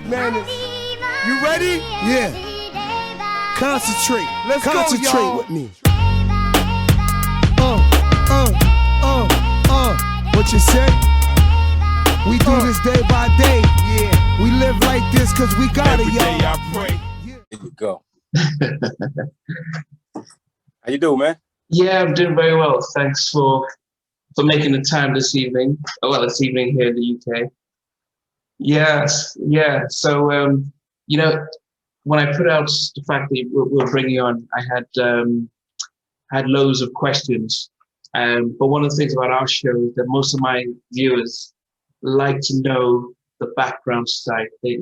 Man, you ready? Yeah. Concentrate. Let's concentrate go, with me. What you say? We do this day by day. Yeah. We live like this cause we got it, y'all. Every day I pray. Here we go. How you doing, man? Yeah, I'm doing very well. Thanks for making the time this evening. Well, this evening here in the UK. Yes, yeah. So, you know, when I put out the fact that we're bringing on, I had loads of questions. But one of the things about our show is that most of my viewers like to know the background side. They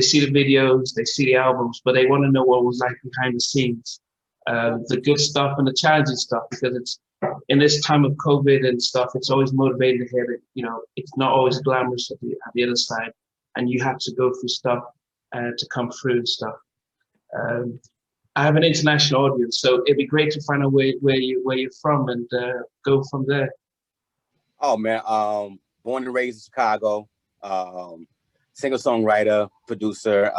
see the videos, they see the albums, but they want to know what was like behind the scenes, the good stuff and the challenging stuff, because it's in this time of COVID and stuff, it's always motivating to hear that, you know, it's not always glamorous at the other side, and you have to go through stuff to come through and stuff. I have an international audience, so it'd be great to find out where you're from and go from there. Oh man, born and raised in Chicago, singer-songwriter, producer.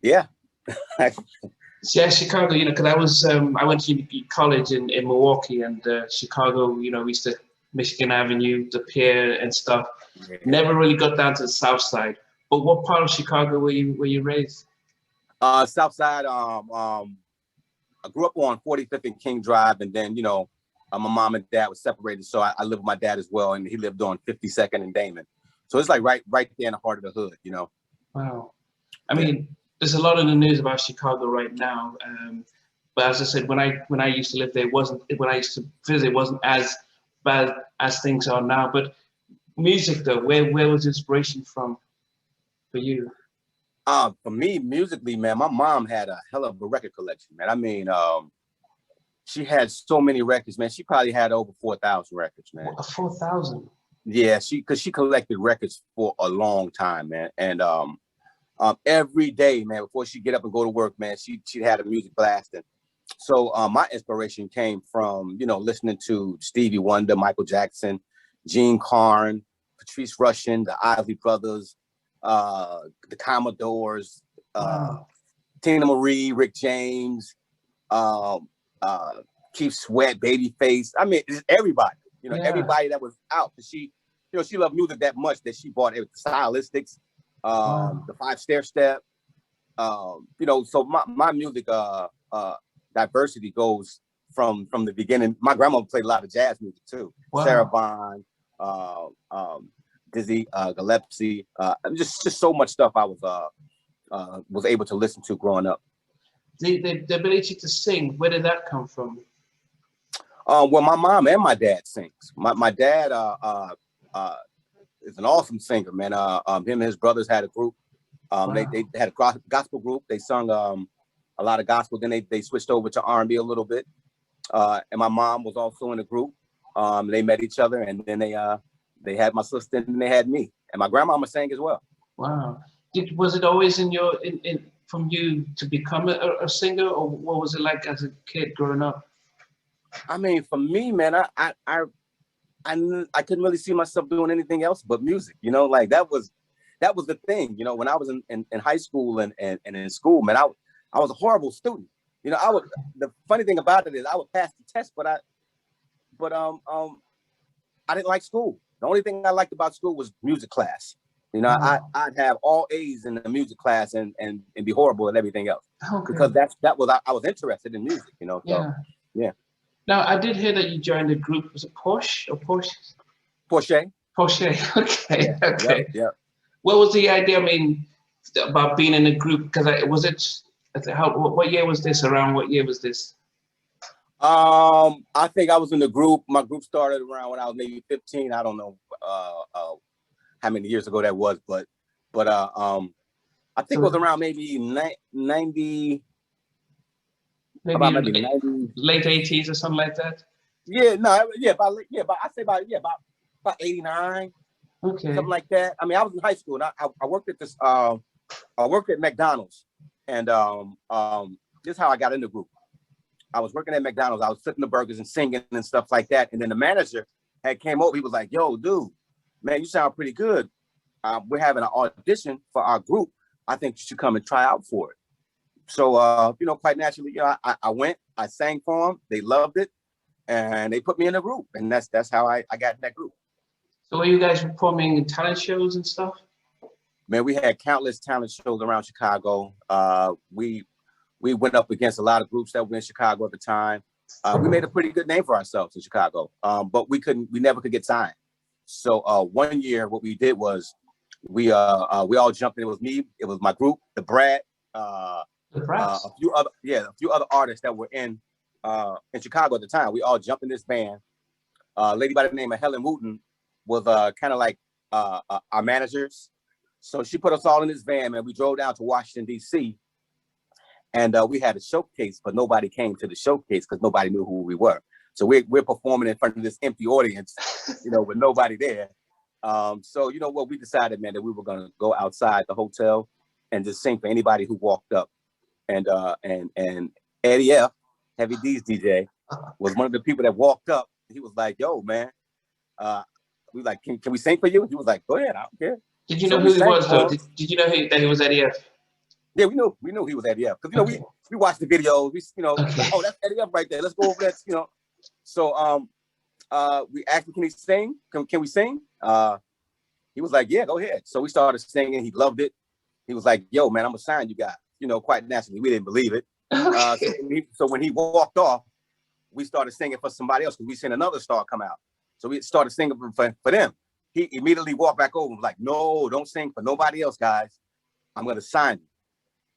Yeah. Yeah, Chicago. You know, because I went to college in Milwaukee, and Chicago. You know, we used to Michigan Avenue, the Pier, and stuff. Yeah. Never really got down to the South Side. But what part of Chicago were you raised? South Side. I grew up on 45th and King Drive, and then, you know, my mom and dad were separated, so I lived with my dad as well, and he lived on 52nd and Damon. So it's like right there in the heart of the hood, you know. Wow. I mean, there's a lot in the news about Chicago right now, but as I said, when I used to live there, when I used to visit, it wasn't as bad as things are now. But music, though, where was inspiration from for you? For me, musically, man, my mom had a hell of a record collection, man. I mean, she had so many records, man. She probably had over 4,000 records, man. 4,000? Yeah, because she collected records for a long time, man. And every day, man, before she get up and go to work, man, she had a music blasting. So my inspiration came from, you know, listening to Stevie Wonder, Michael Jackson, Gene Carn, Patrice Rushen, the Isley Brothers, the Commodores, Tina Marie, Rick James, Keith Sweat, Babyface. I mean, it's everybody, you know, everybody that was out. She, you know, she loved music that much that she bought the Stylistics, the 5-Stair-Step, you know. So my music diversity goes from the beginning. My grandma played a lot of jazz music too. Wow. Sarah Vaughan, Dizzy Gillespie, just so much stuff I was able to listen to growing up. The ability to sing, where did that come from? Well, my mom and my dad sings. My dad is an awesome singer, man. Him and his brothers had a group. Wow. They had a gospel group. They sung a lot of gospel. Then they switched over to R&B a little bit. And my mom was also in the group. They met each other, and then they had my sister, and they had me. And my grandmama sang as well. Wow. Was it always in from you to become a singer, or what was it like as a kid growing up? I mean, for me, man, I couldn't really see myself doing anything else but music. You know, like that was the thing. You know, when I was in high school and in school, man, I was a horrible student. You know, the funny thing about it is I would pass the test, but I didn't like school. The only thing I liked about school was music class. You know, I'd have all A's in the music class and be horrible at everything else. Okay. Because I was interested in music, you know. So, yeah. Now, I did hear that you joined a group. Was it Porsche or Porsche? Porsche. Porsche. Okay. Yeah. Okay. Yeah. What was the idea? I mean, about being in a group? Because what year was this? Around what year was this? I think I was in the group. My group started around when I was maybe 15. I don't know how many years ago that was, but I think it was around maybe 90. Maybe 90, late 80s or something like that. Yeah, no, about 89. Okay, something like that. I mean, I was in high school, and I worked at this. I worked at McDonald's, and this is how I got in the group. I was working at McDonald's. I was flipping the burgers and singing and stuff like that. And then the manager had came over. He was like, "Yo, dude, man, you sound pretty good. we're having an audition for our group. I think you should come and try out for it. So, you know, quite naturally, you know, I went, I sang for them. They loved it, and they put me in the group, and that's how I got in that group. So were you guys performing talent shows and stuff? Man, we had countless talent shows around Chicago. We went up against a lot of groups that were in Chicago at the time. We made a pretty good name for ourselves in Chicago, but we never could get signed. So one year, what we did was we all jumped in. It was me, it was my group, the Brad, a few other artists that were in Chicago at the time. We all jumped in this band. A lady by the name of Helen Wooten was kind of like our managers. So she put us all in this van, man. We drove down to Washington, D.C., and we had a showcase, but nobody came to the showcase because nobody knew who we were. So we're performing in front of this empty audience, you know, with nobody there. So, you know what, we decided, man, that we were going to go outside the hotel and just sing for anybody who walked up. And Eddie F, Heavy D's DJ, was one of the people that walked up. He was like, yo, man, we like, can we sing for you? He was like, go ahead, I don't care. Did you know who he was, though? Did you know that he was Eddie F? Yeah, we knew he was Eddie F. Because, you know, we watched the videos. We, you know, like, oh, that's Eddie F right there. Let's go over that, you know. So we asked him, can he sing? Can we sing? He was like, yeah, go ahead. So we started singing. He loved it. He was like, yo, man, I'm going to sign you guys. You know, quite naturally, we didn't believe it. So when he walked off, we started singing for somebody else because we seen another star come out. So we started singing for them. He immediately walked back over and was like, no, don't sing for nobody else, guys. I'm going to sign you.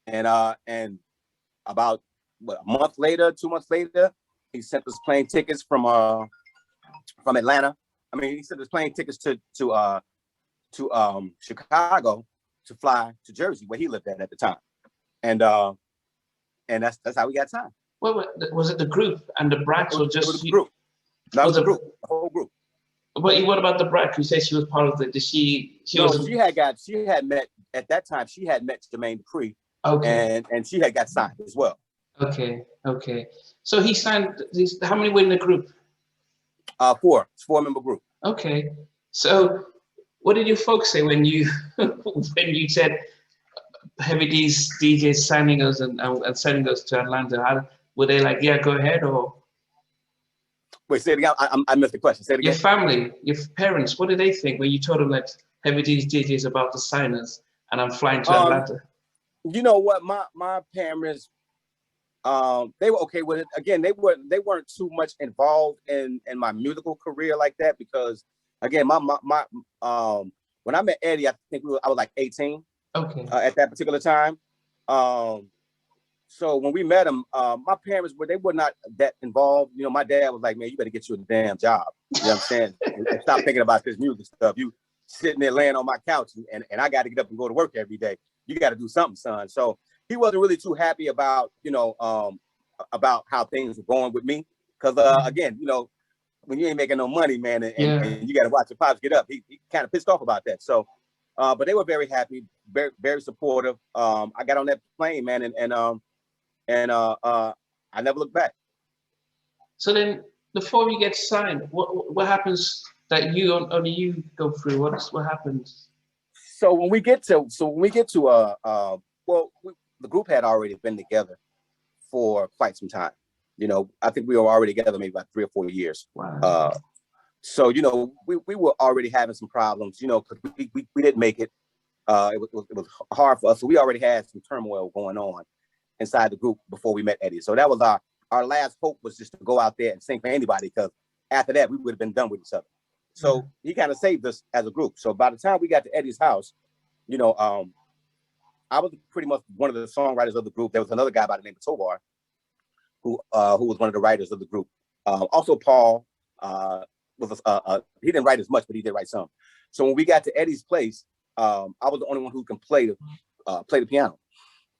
And about a month later, 2 months later, he sent us plane tickets from Atlanta. I mean, he sent us plane tickets to Chicago to fly to Jersey, where he lived at the time. And that's how we got signed. Well, was it the group and the Brats, or just the group? That was the group, the whole group. But what about the Brat? You said she was part of the. Did she? She had met at that time. She had met Jermaine Dupri. Okay. And she had got signed as well. Okay. So he signed these. How many were in the group? 4. It's a 4-member group. Okay. So what did your folks say when you said Heavy D's DJs signing us and sending us to Atlanta? Were they like, yeah, go ahead, or? Wait, say it again. I missed the question. Say it again. Your family, your parents, what did they think when you told them that Heavy D's DJ is about to sign us and I'm flying to Atlanta? You know what, my parents, they were okay with it. Again, they weren't too much involved in my musical career like that because, again, my when I met Eddie, I think I was like 18. Okay. At that particular time. So when we met him, my parents they were not that involved. You know, my dad was like, man, you better get you a damn job. You know what I'm saying? and stop thinking about this music stuff. You sitting there laying on my couch and I got to get up and go to work every day. You got to do something, son. So he wasn't really too happy about, you know, about how things were going with me. Because, again, you know, when you ain't making no money, man, and you got to watch your pops get up, he kind of pissed off about that. So, but they were very happy, very, very supportive. I got on that plane, man, and I never looked back. So then, before you get signed, what happens that only you go through? What happens? So when we get to the group had already been together for quite some time. You know, I think we were already together maybe about 3 or 4 years. Wow. So, you know, we were already having some problems, you know, because we didn't make it. It was hard for us. So we already had some turmoil going on inside the group before we met Eddie. So that was our last hope, was just to go out there and sing for anybody, because after that, we would have been done with each other. So he kind of saved us as a group. So by the time we got to Eddie's house, you know, I was pretty much one of the songwriters of the group. There was another guy by the name of Tovar, who was one of the writers of the group. Also, Paul he didn't write as much, but he did write some. So when we got to Eddie's place, I was the only one who can play the piano.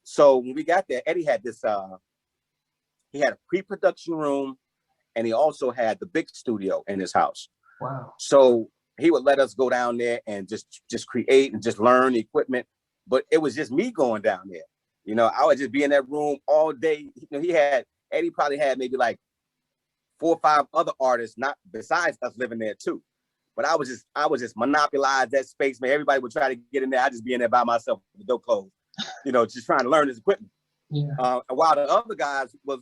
So when we got there, Eddie had this. He had a pre-production room, and he also had the big studio in his house. Wow. So he would let us go down there and just create and just learn the equipment. But it was just me going down there. You know, I would just be in that room all day. You know, Eddie probably had maybe like 4 or 5 other artists, not besides us, living there too. But I was just monopolized that space, man. Everybody would try to get in there. I just be in there by myself with the door closed, just trying to learn this equipment. Yeah. While the other guys was,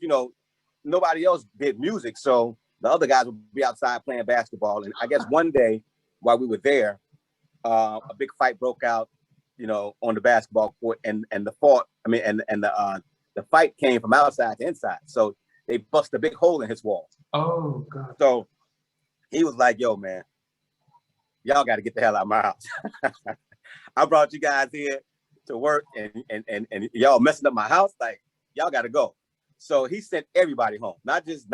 nobody else did music. So the other guys would be outside playing basketball. And I guess one day while we were there, a big fight broke out, on the basketball court, and the fight came from outside to inside. So they bust a big hole in his wall. Oh God. So he was like, yo, man, y'all got to get the hell out of my house. I brought you guys here to work and y'all messing up my house. Like, y'all got to go. So he sent everybody home, not just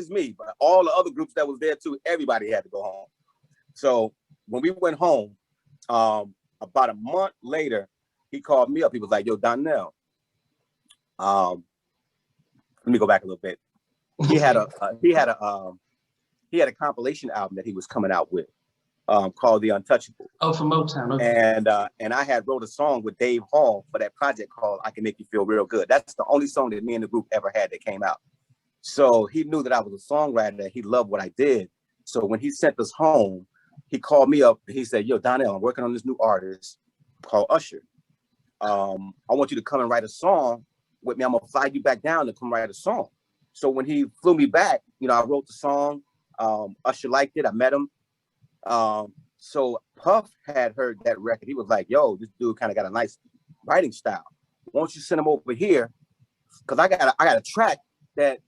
me, but all the other groups that was there too. Everybody had to go home. So when we went home, about a month later, he called me up. He was like, yo, Donell, let me go back a little bit. He had a compilation album that he was coming out with, called the Untouchables. Oh, from Motown. Okay. And I had wrote a song with Dave Hall for that project called I Can Make You Feel Real Good. That's the only song that me and the group ever had that came out. So he knew that I was a songwriter. He loved what I did. So when he sent us home, he called me up. He said, yo, Donell, I'm working on this new artist called Usher. I want you to come and write a song with me. I'm gonna fly you back down to come write a song. So when he flew me back, I wrote the song. Usher liked it. I met him. So Puff had heard that record. He was like, yo, this dude kind of got a nice writing style. Why don't you send him over here? Because I got a track that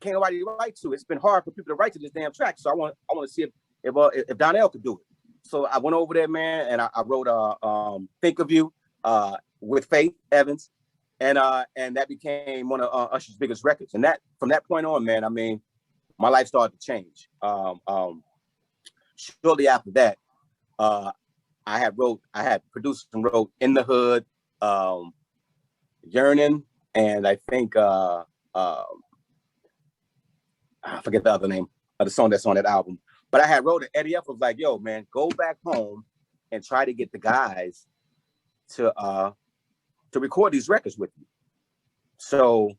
can't nobody write to. It's been hard for people to write to this damn track. So I want to see if Donell could do it. So I went over there, man, and I wrote Think of You with Faith Evans. And that became one of Usher's biggest records. And that from that point on, man, I mean, my life started to change. Shortly after that, I had produced and wrote In the Hood, Yearning, and I think I forget the other name of the song that's on that album. But I had wrote it. Eddie F was like, yo, man, go back home and try to get the guys to record these records with you. So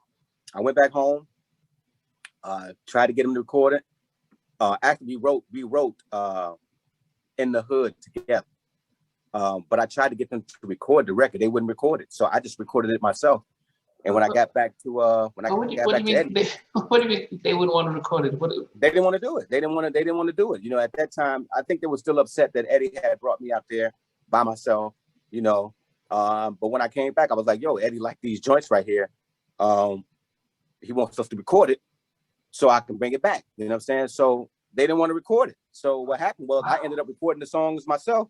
I went back home, tried to get them to record it. Actually, we wrote In the Hood together. But I tried to get them to record the record. They wouldn't record it. So I just recorded it myself. And when I got back to Eddie, what do you mean they wouldn't want to record it? They didn't want to do it. They didn't want to do it. At that time, I think they were still upset that Eddie had brought me out there by myself, But when I came back, I was like, yo, Eddie liked these joints right here. He wants us to record it so I can bring it back. You know what I'm saying? So they didn't want to record it. So what happened was I ended up recording the songs myself,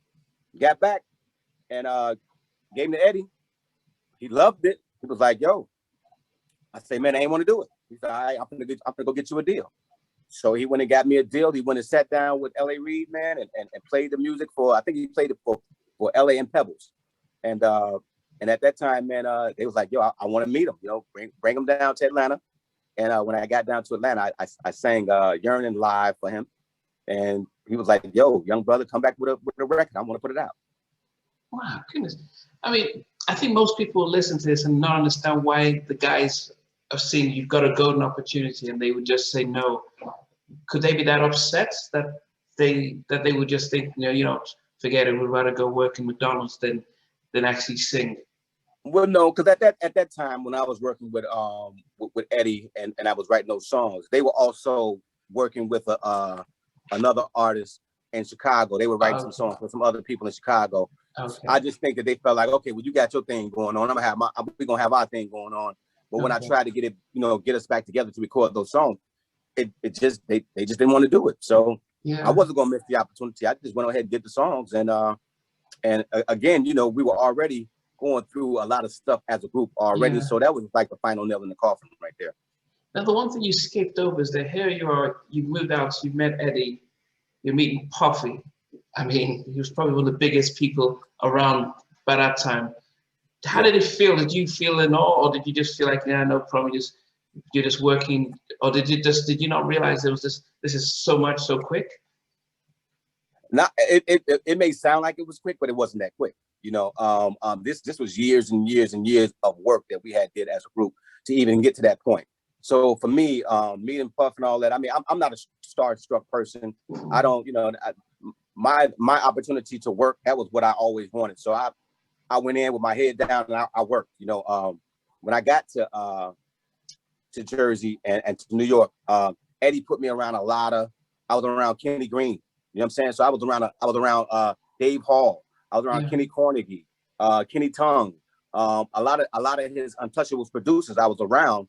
got back and gave them to Eddie. He loved it. He was like, yo, I say, man, I ain't want to do it. He said, all right, I'm gonna go get you a deal. So he went and got me a deal. He went and sat down with L.A. Reid, man, and played the music I think he played it for L.A. and Pebbles. And at that time, man, they was like, yo, I want to meet him, bring him down to Atlanta. And when I got down to Atlanta, I sang Yearning live for him. And he was like, yo, young brother, come back with a record. I want to put it out. Wow, goodness. I mean, I think most people will listen to this and not understand why the guys are saying you've got a golden opportunity and they would just say no. Could they be that upset that they would just think, forget it, we'd rather go work in McDonald's than actually sing? Well, no, because at that time when I was working with Eddie and I was writing those songs, they were also working with another artist in Chicago. They were writing some songs for some other people in Chicago. Okay. I just think that they felt like, okay, well, you got your thing going on. We're gonna have our thing going on. But when I tried to get it, get us back together to record those songs, they just didn't want to do it. So I wasn't gonna miss the opportunity. I just went ahead and did the songs, and again, we were already going through a lot of stuff as a group already. So that was like the final nail in the coffin right there. Now, the one thing you skipped over is that here you are, you moved out, you met Eddie, you're meeting Puffy. I mean, he was probably one of the biggest people around by that time. How did it feel? Did you feel in awe, or did you just feel like, no problem, you're just working, or did you not realize this is so much so quick? It may sound like it was quick, but it wasn't that quick. This was years and years and years of work that we had did as a group to even get to that point. So for me, meeting Puff and all that, I mean, I'm not a starstruck person. I don't, my opportunity to work, that was what I always wanted. So I went in with my head down and I worked. You know, when I got to Jersey and to New York, Eddie put me around I was around Kenny Green. You know what I'm saying? So I was around Dave Hall. I was around Kenny Carnegie, Kenny Tongue. A lot of his Untouchables producers I was around,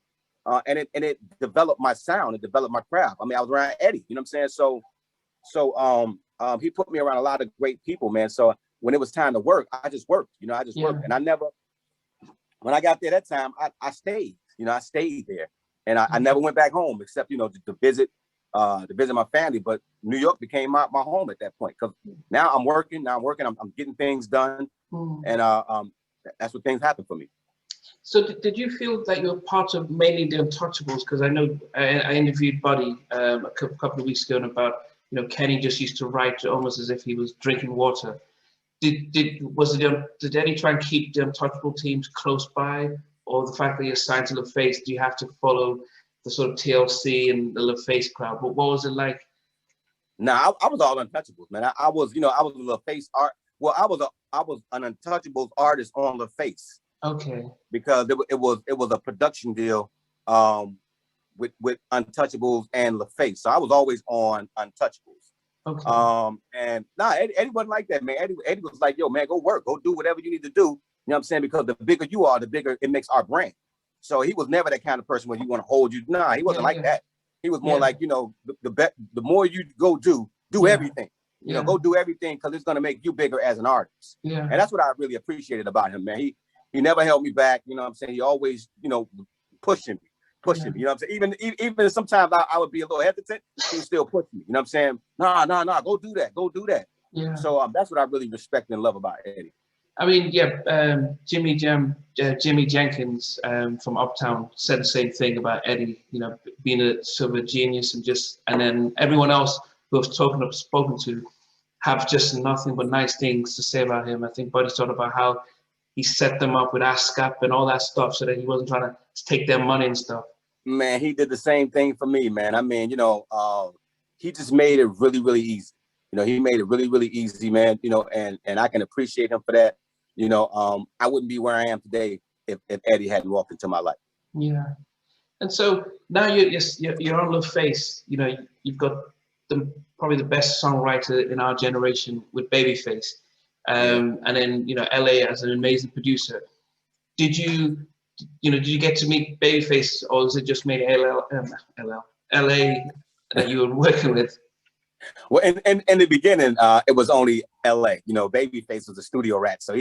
and it developed my sound. It developed my craft. I mean, I was around Eddie. You know what I'm saying? So he put me around a lot of great people, man. So when it was time to work, I just worked. You know, I just worked, and I never. When I got there that time, I stayed. You know, I stayed there, and I never went back home except, you know, to visit my family. But New York became my home at that point, because now I'm working. I'm getting things done, and that's what things happen for me. So did you feel that you're part of mainly the Untouchables? Because I know I interviewed Buddy a couple of weeks ago about, you know, Kenny just used to write almost as if he was drinking water. Did Eddie try and keep the Untouchable teams close by, or the fact that you're signed to LaFace, do you have to follow the sort of TLC and the LaFace crowd? But what was it like? Nah, I was all Untouchables, man. I was a LaFace art. Well, I was an Untouchables artist on LaFace. Okay. Because it was a production deal with Untouchables and LaFace. So I was always on Untouchables. Okay. And Eddie wasn't like that, man. Eddie was like, yo, man, go work, go do whatever you need to do. You know what I'm saying? Because the bigger you are, the bigger it makes our brand. So he was never that kind of person where he want to hold you. Nah, he wasn't like that. He was more like, you know, the more you go do everything. You know, go do everything, because it's gonna make you bigger as an artist. Yeah. And that's what I really appreciated about him, man. He never held me back. You know what I'm saying? He always, you know, pushing me. You know what I'm saying? Even sometimes I would be a little hesitant, he would still push me. You know what I'm saying? Nah, go do that. Yeah. So that's what I really respect and love about Eddie. I mean, Jimmy Jenkins from Uptown said the same thing about Eddie, you know, being a sort of a genius, and then everyone else who I've spoken to have just nothing but nice things to say about him. I think Buddy's talked about how he set them up with ASCAP and all that stuff so that he wasn't trying to take their money and stuff. Man, he did the same thing for me, man. I mean, you know, he just made it really, really easy. You know, he made it really, really easy, man. You know, and I can appreciate him for that. You know, I wouldn't be where I am today if Eddie hadn't walked into my life. Yeah. And so now you're on LaFace. You know, you've got probably the best songwriter in our generation with Babyface. And then, you know, LA as an amazing producer. Did you get to meet Babyface, or was it just made LA that you were working with? Well, in the beginning, it was only LA. You know, Babyface was a studio rat, so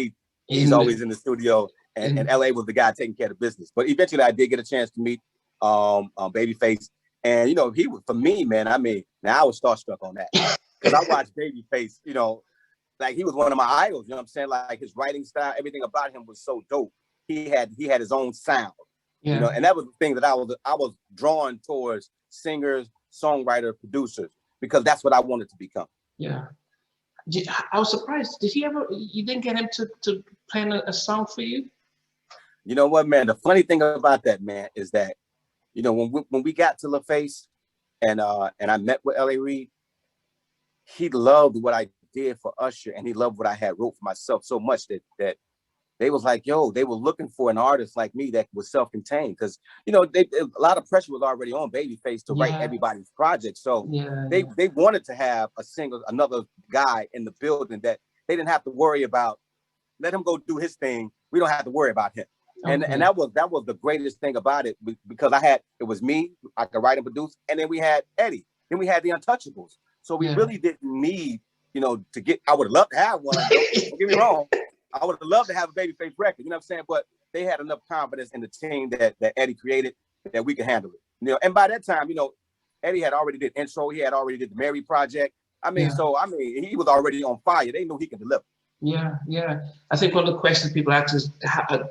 he's always in the studio, and LA was the guy taking care of business. But eventually, I did get a chance to meet Babyface, and you know, he was, for me, man. I mean, now I was starstruck on that, because I watched Babyface. You know, like he was one of my idols. You know what I'm saying? Like his writing style, everything about him was so dope. He had his own sound. You know, and that was the thing that I was drawn towards singers, songwriter, producers, because that's what I wanted to become. Yeah. I was surprised. You didn't get him to plan a song for you? You know what, man? The funny thing about that, man, is that, you know, when we got to LaFace and I met with L.A. Reid, he loved what I did for Usher, and he loved what I had wrote for myself so much that they was like, yo, they were looking for an artist like me that was self-contained, because, you know, a lot of pressure was already on Babyface to write everybody's project. So they wanted to have another guy in the building that they didn't have to worry about. Let him go do his thing. We don't have to worry about him. Okay. And that was the greatest thing about it, because it was me, I could write and produce, and then we had Eddie, then we had the Untouchables. So we really didn't need, you know, I would love to have one. Don't get me wrong. I would have loved to have a Babyface record, you know what I'm saying? But they had enough confidence in the team that Eddie created that we could handle it. You know, and by that time, you know, Eddie had already did Intro, he had already did the Mary Project. I mean, he was already on fire. They knew he could deliver. Yeah. I think one of the questions people ask is,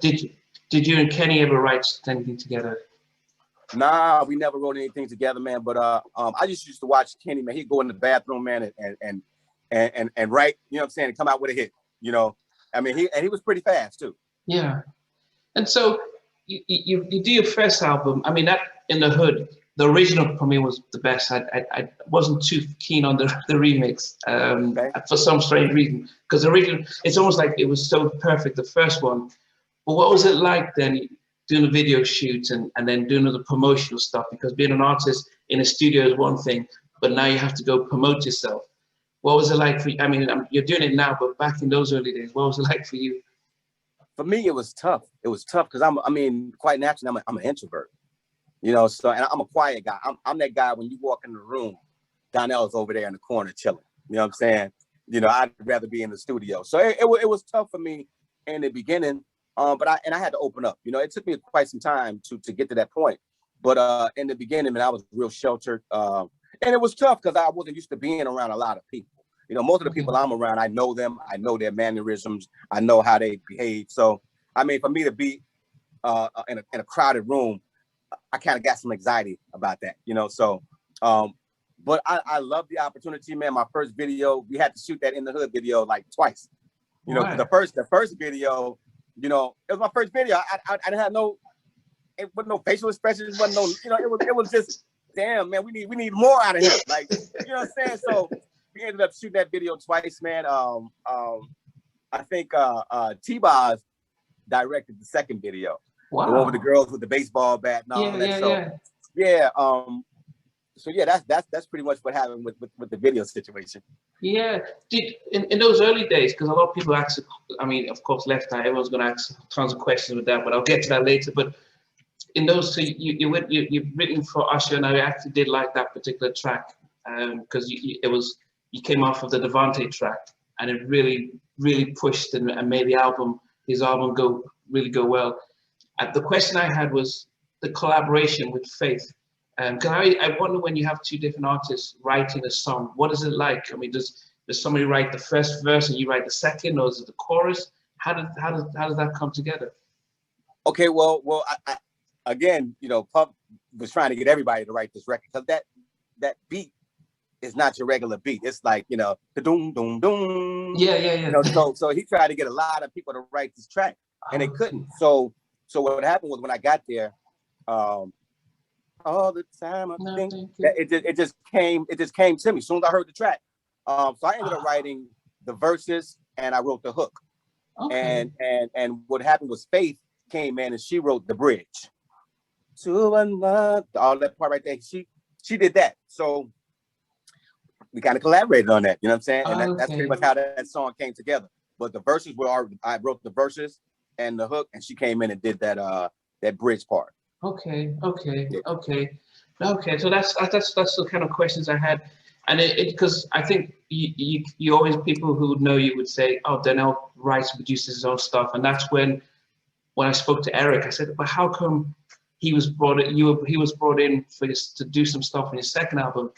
did you and Kenny ever write anything together? Nah, we never wrote anything together, man. But I just used to watch Kenny, man. He'd go in the bathroom, man, and write, you know what I'm saying, and come out with a hit, you know. I mean, he was pretty fast too. Yeah. And so you do your first album. I mean, that In the Hood, the original for me was the best. I wasn't too keen on the remix for some strange reason, because the original, it's almost like it was so perfect, the first one. But what was it like then doing a video shoot and then doing all the promotional stuff? Because being an artist in a studio is one thing, but now you have to go promote yourself. What was it like for you? I mean, you're doing it now, but back in those early days, what was it like for you? For me, it was tough. It was tough because quite naturally, I'm an introvert. You know, so, and I'm a quiet guy. I'm that guy when you walk in the room, Donell's over there in the corner chilling. You know what I'm saying? You know, I'd rather be in the studio. So it was tough for me in the beginning. But I had to open up. You know, it took me quite some time to get to that point. But in the beginning, man, I was real sheltered. And it was tough because I wasn't used to being around a lot of people. You know, most of the people I'm around, I know them. I know their mannerisms. I know how they behave. So, I mean, for me to be in a crowded room, I kind of got some anxiety about that, you know. So, but I love the opportunity, man. My first video, we had to shoot that In the Hood video like twice. You know, the first video, you know, it was my first video. I didn't have it wasn't no facial expressions, wasn't no, you know, it was just, damn, man, we need more out of him. Like, you know what I'm saying? So we ended up shooting that video twice, man. I think T-Boz directed the second video. Wow. The one with the girls with the baseball bat and all that. So that's pretty much what happened with the video situation. Yeah. In those early days, because a lot of people ask, I mean, of course, Left Eye, everyone's going to ask tons of questions with that, but I'll get to that later. But in those, so you've written for Usher, and I actually did like that particular track because you came off of the Devante track, and it really pushed and made his album go well. The question I had was the collaboration with Faith. Because I wonder, when you have two different artists writing a song, what is it like? I mean, does somebody write the first verse and you write the second, or is it the chorus? How does that come together? Okay, well, I again, you know, Puff was trying to get everybody to write this record because that beat is not your regular beat. It's like, you know, the doom doom doom. Yeah. You know, so he tried to get a lot of people to write this track, and they couldn't. So what happened was, when I got there, all the time I think that it just came to me as soon as I heard the track. So I ended up writing the verses and I wrote the hook. Okay. And what happened was Faith came in and she wrote the bridge. To unlock all that part right there. She did that. So we kind of collaborated on that, you know what I'm saying? And that's pretty much how that song came together. But the verses I wrote the verses and the hook, and she came in and did that bridge part. Okay. So that's the kind of questions I had, and because I think you always, people who know you would say, oh, Donell writes and produces his own stuff, and that's when I spoke to Eric, I said, but how come he was brought in to do some stuff in his second album?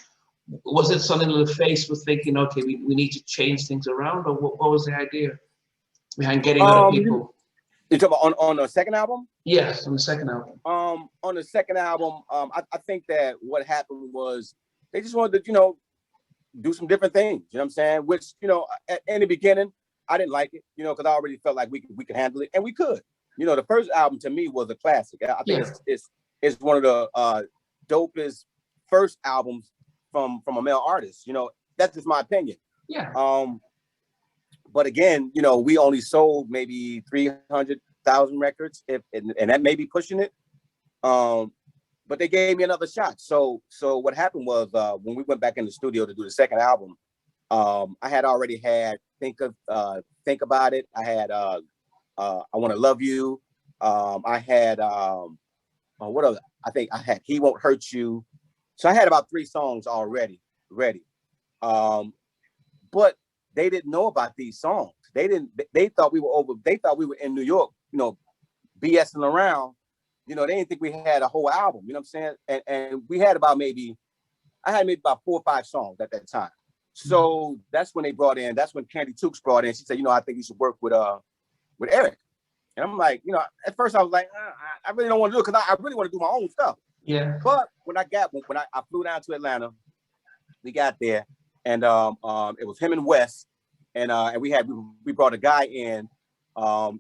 Was it something LaFace was thinking, okay, we need to change things around, or what was the idea behind getting other people? You talking about on the second album? Yes, on the second album. On the second album, I think that what happened was they just wanted to, you know, do some different things. You know what I'm saying? Which, you know, in the beginning, I didn't like it, you know, because I already felt like we could handle it, and we could. You know, the first album to me was a classic. I think it's one of the dopest first albums from a male artist. You know, that's just my opinion. Yeah. But again, you know, we only sold maybe 300,000 records, and that may be pushing it. But they gave me another shot. So what happened was, when we went back in the studio to do the second album, I had already had Think About It. I had I Want to Love You. I had what other? I think I had He Won't Hurt You. So I had about 3 songs already ready. But they didn't know about these songs. They thought we were in New York, you know, BSing around. You know, they didn't think we had a whole album, you know what I'm saying? And we had I had maybe about 4 or 5 songs at that time. So that's when Candy Tukes brought in. She said, you know, I think you should work with Eric. And I'm like, you know, at first I was like, I really don't want to do it, because I really want to do my own stuff. Yeah. But when I flew down to Atlanta, we got there, and it was him and Wes, and we brought a guy in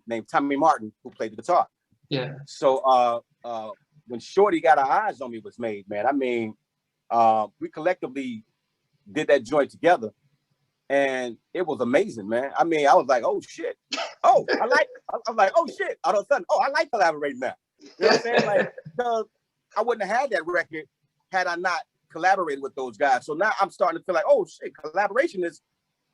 named Tommy Martin, who played the guitar. Yeah. So when Shorty Got Her Eyes on Me was made, man, I mean, we collectively did that joint together, and it was amazing, man. I mean, I was like, oh shit, oh, I was like, oh shit, all of a sudden, oh, I like collaborating now. You know what I'm saying? Like, because I wouldn't have had that record had I not collaborated with those guys. So now I'm starting to feel like, oh shit, collaboration is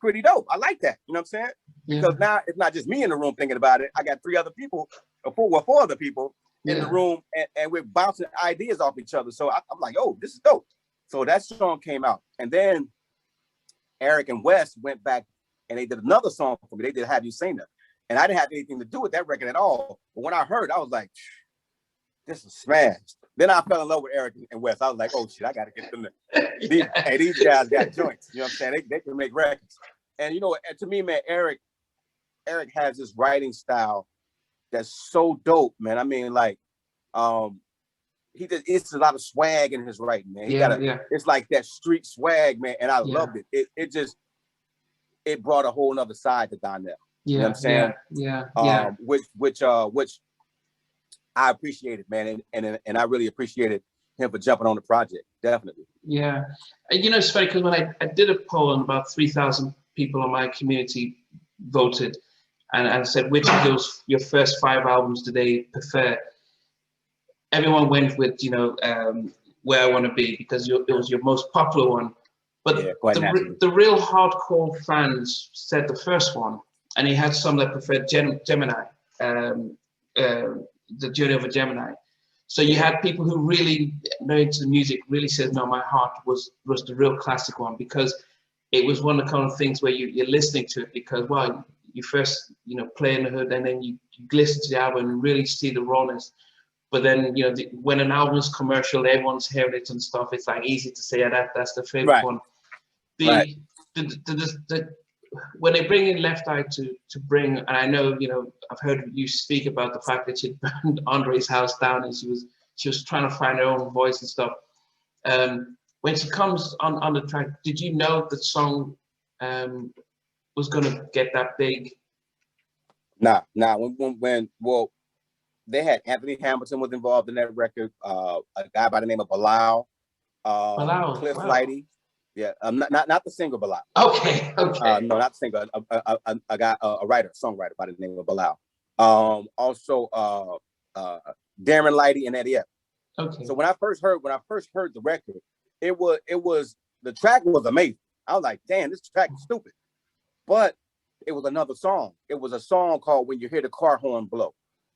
pretty dope. I like that. You know what I'm saying? Because now it's not just me in the room thinking about it. I got four other people in the room, and we're bouncing ideas off each other. So I'm like, oh, this is dope. So that song came out, and then Eric and Wes went back and they did another song for me. They did Have You Seen Her, and I didn't have anything to do with that record at all. But when I heard, I was like, this is smash. Then I fell in love with Eric and Wes. I was like, oh shit, I got to get them there. These guys got joints. You know what I'm saying? They can make records. And you know, to me, man, Eric has this writing style that's so dope, man. I mean, like, it's a lot of swag in his writing, man. It's like that street swag, man. And I loved it. It brought a whole nother side to Donell. You know what I'm saying? Which I appreciated, man. And I really appreciated him for jumping on the project. Definitely. Yeah. And you know, it's funny because when I did a poll and about 3,000 people in my community voted, and I said, which of those, your first 5 albums, do they prefer? Everyone went with, you know, Where I Want to Be, because it was your most popular one. But the real hardcore fans said the first one, and he had some that preferred Gemini, the Journey of a Gemini. So you had people who really know into the music really said, no, my heart was the real classic one, because it was one of the kind of things where you're listening to it because, well, you first, you know, play in the hood, and then you listen to the album and really see the rawness. But then, you know, when an album is commercial, everyone's hearing it and stuff. It's like easy to say, yeah, that's the favorite one. When they bring in Left Eye to bring, and I know, you know, I've heard you speak about the fact that she burned Andre's house down, and she was trying to find her own voice and stuff. When she comes on the track, did you know the song was gonna get that big? Nah. Well, they had Anthony Hamilton was involved in that record. A guy by the name of Bilal, Cliff Lighty. Yeah, not the singer Bilal. Okay. No, not the singer. A guy, a writer, songwriter by the name of Bilal. Also, Darren Lighty and Eddie F. Okay. So when I first heard the record, it was the track was amazing. I was like, damn, this track is stupid. But it was another song. It was a song called When You Hear the Car Horn Blow.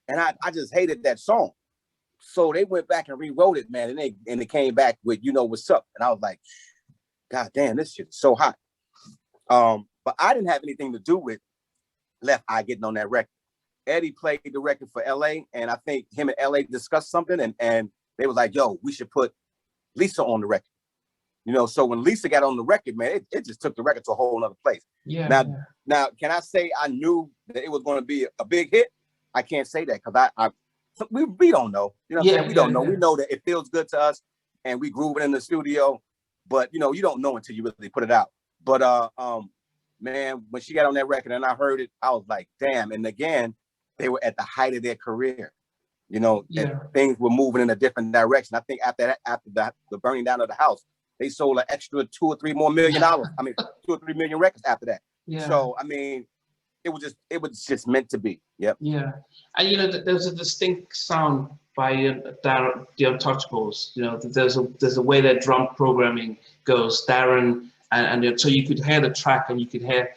And I just hated that song. So they went back and rewrote it, man. And they came back with You Know What's Up. And I was like, God damn, this shit's so hot. But I didn't have anything to do with Left Eye getting on that record. Eddie played the record for LA, and I think him and LA discussed something, and they was like, yo, we should put Lisa on the record. You know, so when Lisa got on the record, man, it just took the record to a whole nother place. Yeah. Now, can I say I knew that it was going to be a big hit? I can't say that because we don't know. You know what I'm saying? We don't know. We know that it feels good to us, and we groove it in the studio. But you know, you don't know until you really put it out. But man, when she got on that record and I heard it, I was like, damn. And again, they were at the height of their career. You know, and things were moving in a different direction. I think after the burning down of the house, they sold an extra $2 or $3 more million. I mean, 2 or 3 million records after that. Yeah. So I mean, it was just meant to be. Yep. Yeah, and you know, there's a distinct sound by the Untouchables. You know, there's a way that drum programming goes, Darren, and so you could hear the track and you could hear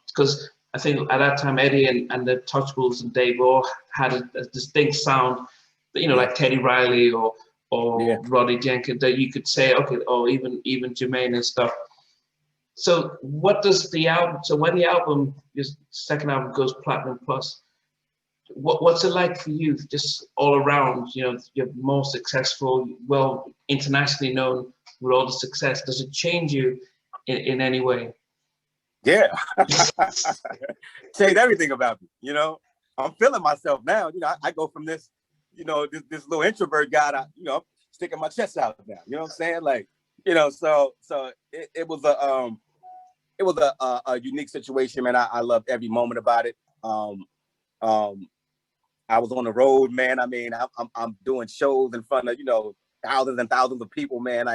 because I think at that time Eddie and the Untouchables and Dave all had a distinct sound, you know, like Teddy Riley or Roddy Jenkins, that you could say, okay, or even Jermaine and stuff. So what does the album? So when the album, your second album, goes platinum plus, what's it like for you, just all around? You know, you're more successful, well, internationally known with all the success. Does it change you in any way? Yeah, changed everything about me. You know, I'm feeling myself now. You know, I go from this, you know, this little introvert guy to, you know, sticking my chest out now. You know what I'm saying? Like, you know, so it was a unique situation, man. I loved every moment about it. I was on the road, man. I mean, I'm doing shows in front of, you know, thousands and thousands of people, man.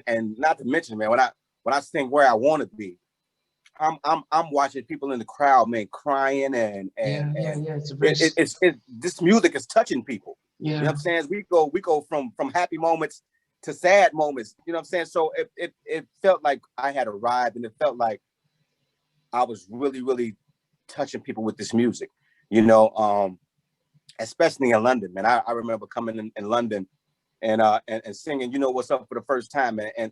And not to mention, man, when I sing Where I Want to Be, I'm watching people in the crowd, man, crying and it's this music is touching people. Yeah. You know what I'm saying? We go from happy moments to sad moments. You know what I'm saying? So it felt like I had arrived, and it felt like I was really, really touching people with this music. You know, especially in London, man. I remember coming in London and singing "You Know What's Up" for the first time, and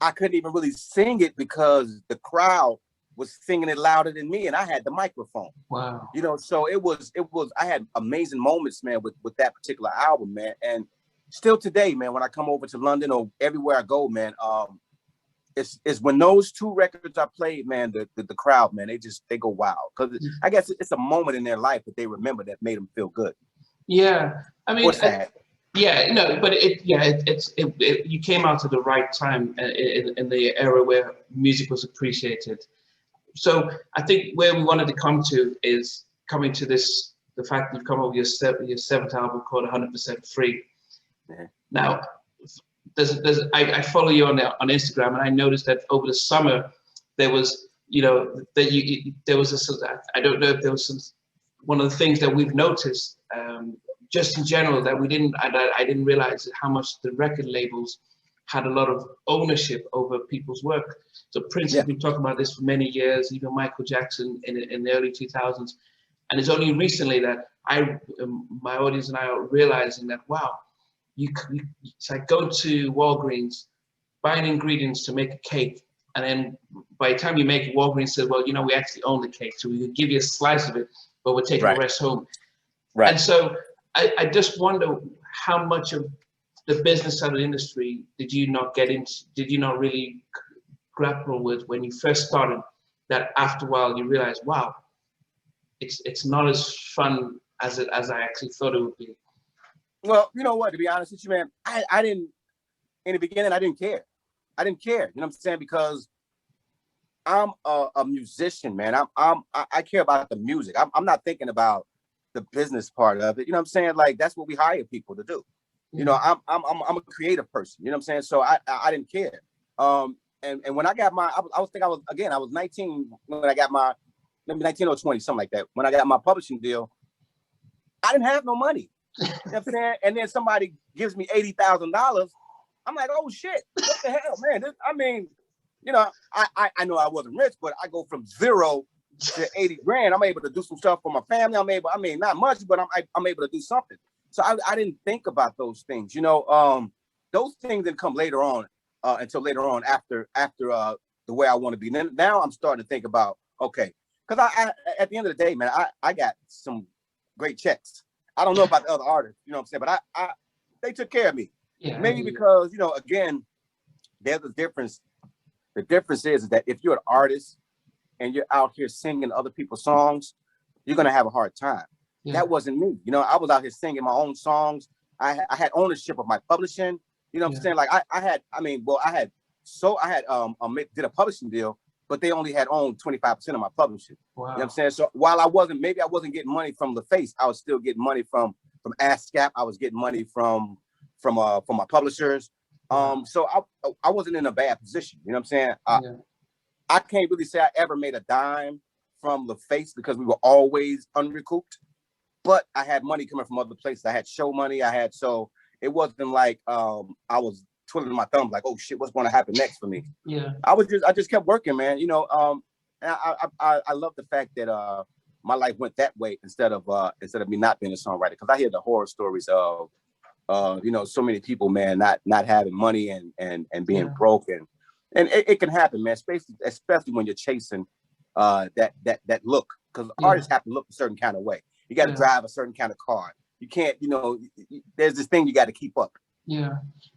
I couldn't even really sing it because the crowd was singing it louder than me, and I had the microphone. Wow. You know, so it was I had amazing moments, man, with that particular album, man. And still today, man, when I come over to London or everywhere I go, man, it's when those two records I played, man, the crowd, man, they go wild, because I guess it's a moment in their life that they remember that made them feel good. Yeah, I mean, or sad. Yeah, no, but you came out at the right time in the era where music was appreciated. So I think where we wanted to come to is coming to this, the fact that you've come up with your seventh album called 100% Free. Yeah. Now, I follow you on Instagram, and I noticed that over the summer there was, you know, there was I don't know if there was some, one of the things that we've noticed just in general that I didn't realize how much the record labels had a lot of ownership over people's work. So Prince has been talking about this for many years, even Michael Jackson in the early 2000s. And it's only recently that my audience and I are realizing that, wow, it's like go to Walgreens, buying ingredients to make a cake. And then by the time you make it, Walgreens says, well, you know, we actually own the cake, so we could give you a slice of it, but we're taking the rest home. Right. And so I just wonder how much of the business side of the industry did you not really grapple with when you first started, that after a while you realize, wow, it's not as fun as I actually thought it would be? Well, you know what, to be honest with you, man, I didn't, in the beginning, I didn't care. You know what I'm saying? Because I'm a musician, man. I care about the music. I'm not thinking about the business part of it. You know what I'm saying? Like, that's what we hire people to do. You know, I'm a creative person. You know what I'm saying? So I didn't care. And when I got my, I was 19 when I got my, maybe 19 or 20, something like that. When I got my publishing deal, I didn't have no money. You know what I'm saying? And then somebody gives me $80,000. I'm like, oh shit, what the hell, man? I mean, you know, I know I wasn't rich, but I go from 0 to 80 grand. I'm able to do some stuff for my family. I mean, not much, but I'm able to do something. So I didn't think about those things, you know. Those things didn't come later on, until later on after the way I want to be. Now I'm starting to think about, okay, because I at the end of the day, man, I got some great checks. I don't know about the other artists, you know what I'm saying, but they took care of me. Yeah, maybe because, you know, again, there's a difference. The difference is that if you're an artist and you're out here singing other people's songs, you're gonna have a hard time. Yeah. That wasn't me. You know, I was out here singing my own songs. I had ownership of my publishing. You know what I'm saying? Like I did a publishing deal, but they only had owned 25% of my publishing. Wow. You know what I'm saying? So while I wasn't getting money from LaFace, I was still getting money from ASCAP. I was getting money from my publishers. So I wasn't in a bad position. You know what I'm saying? I can't really say I ever made a dime from LaFace because we were always unrecouped. But I had money coming from other places. I had show money. So it wasn't like I was twiddling my thumbs like, oh shit, what's going to happen next for me? Yeah. I just kept working, man. You know, and I love the fact that my life went that way instead of me not being a songwriter, because I hear the horror stories of you know, so many people, man, not having money and being broke, and it can happen, man, especially when you're chasing that look, because artists have to look a certain kind of way. You got to drive a certain kind of car. You can't, you know, there's this thing you got to keep up. Yeah.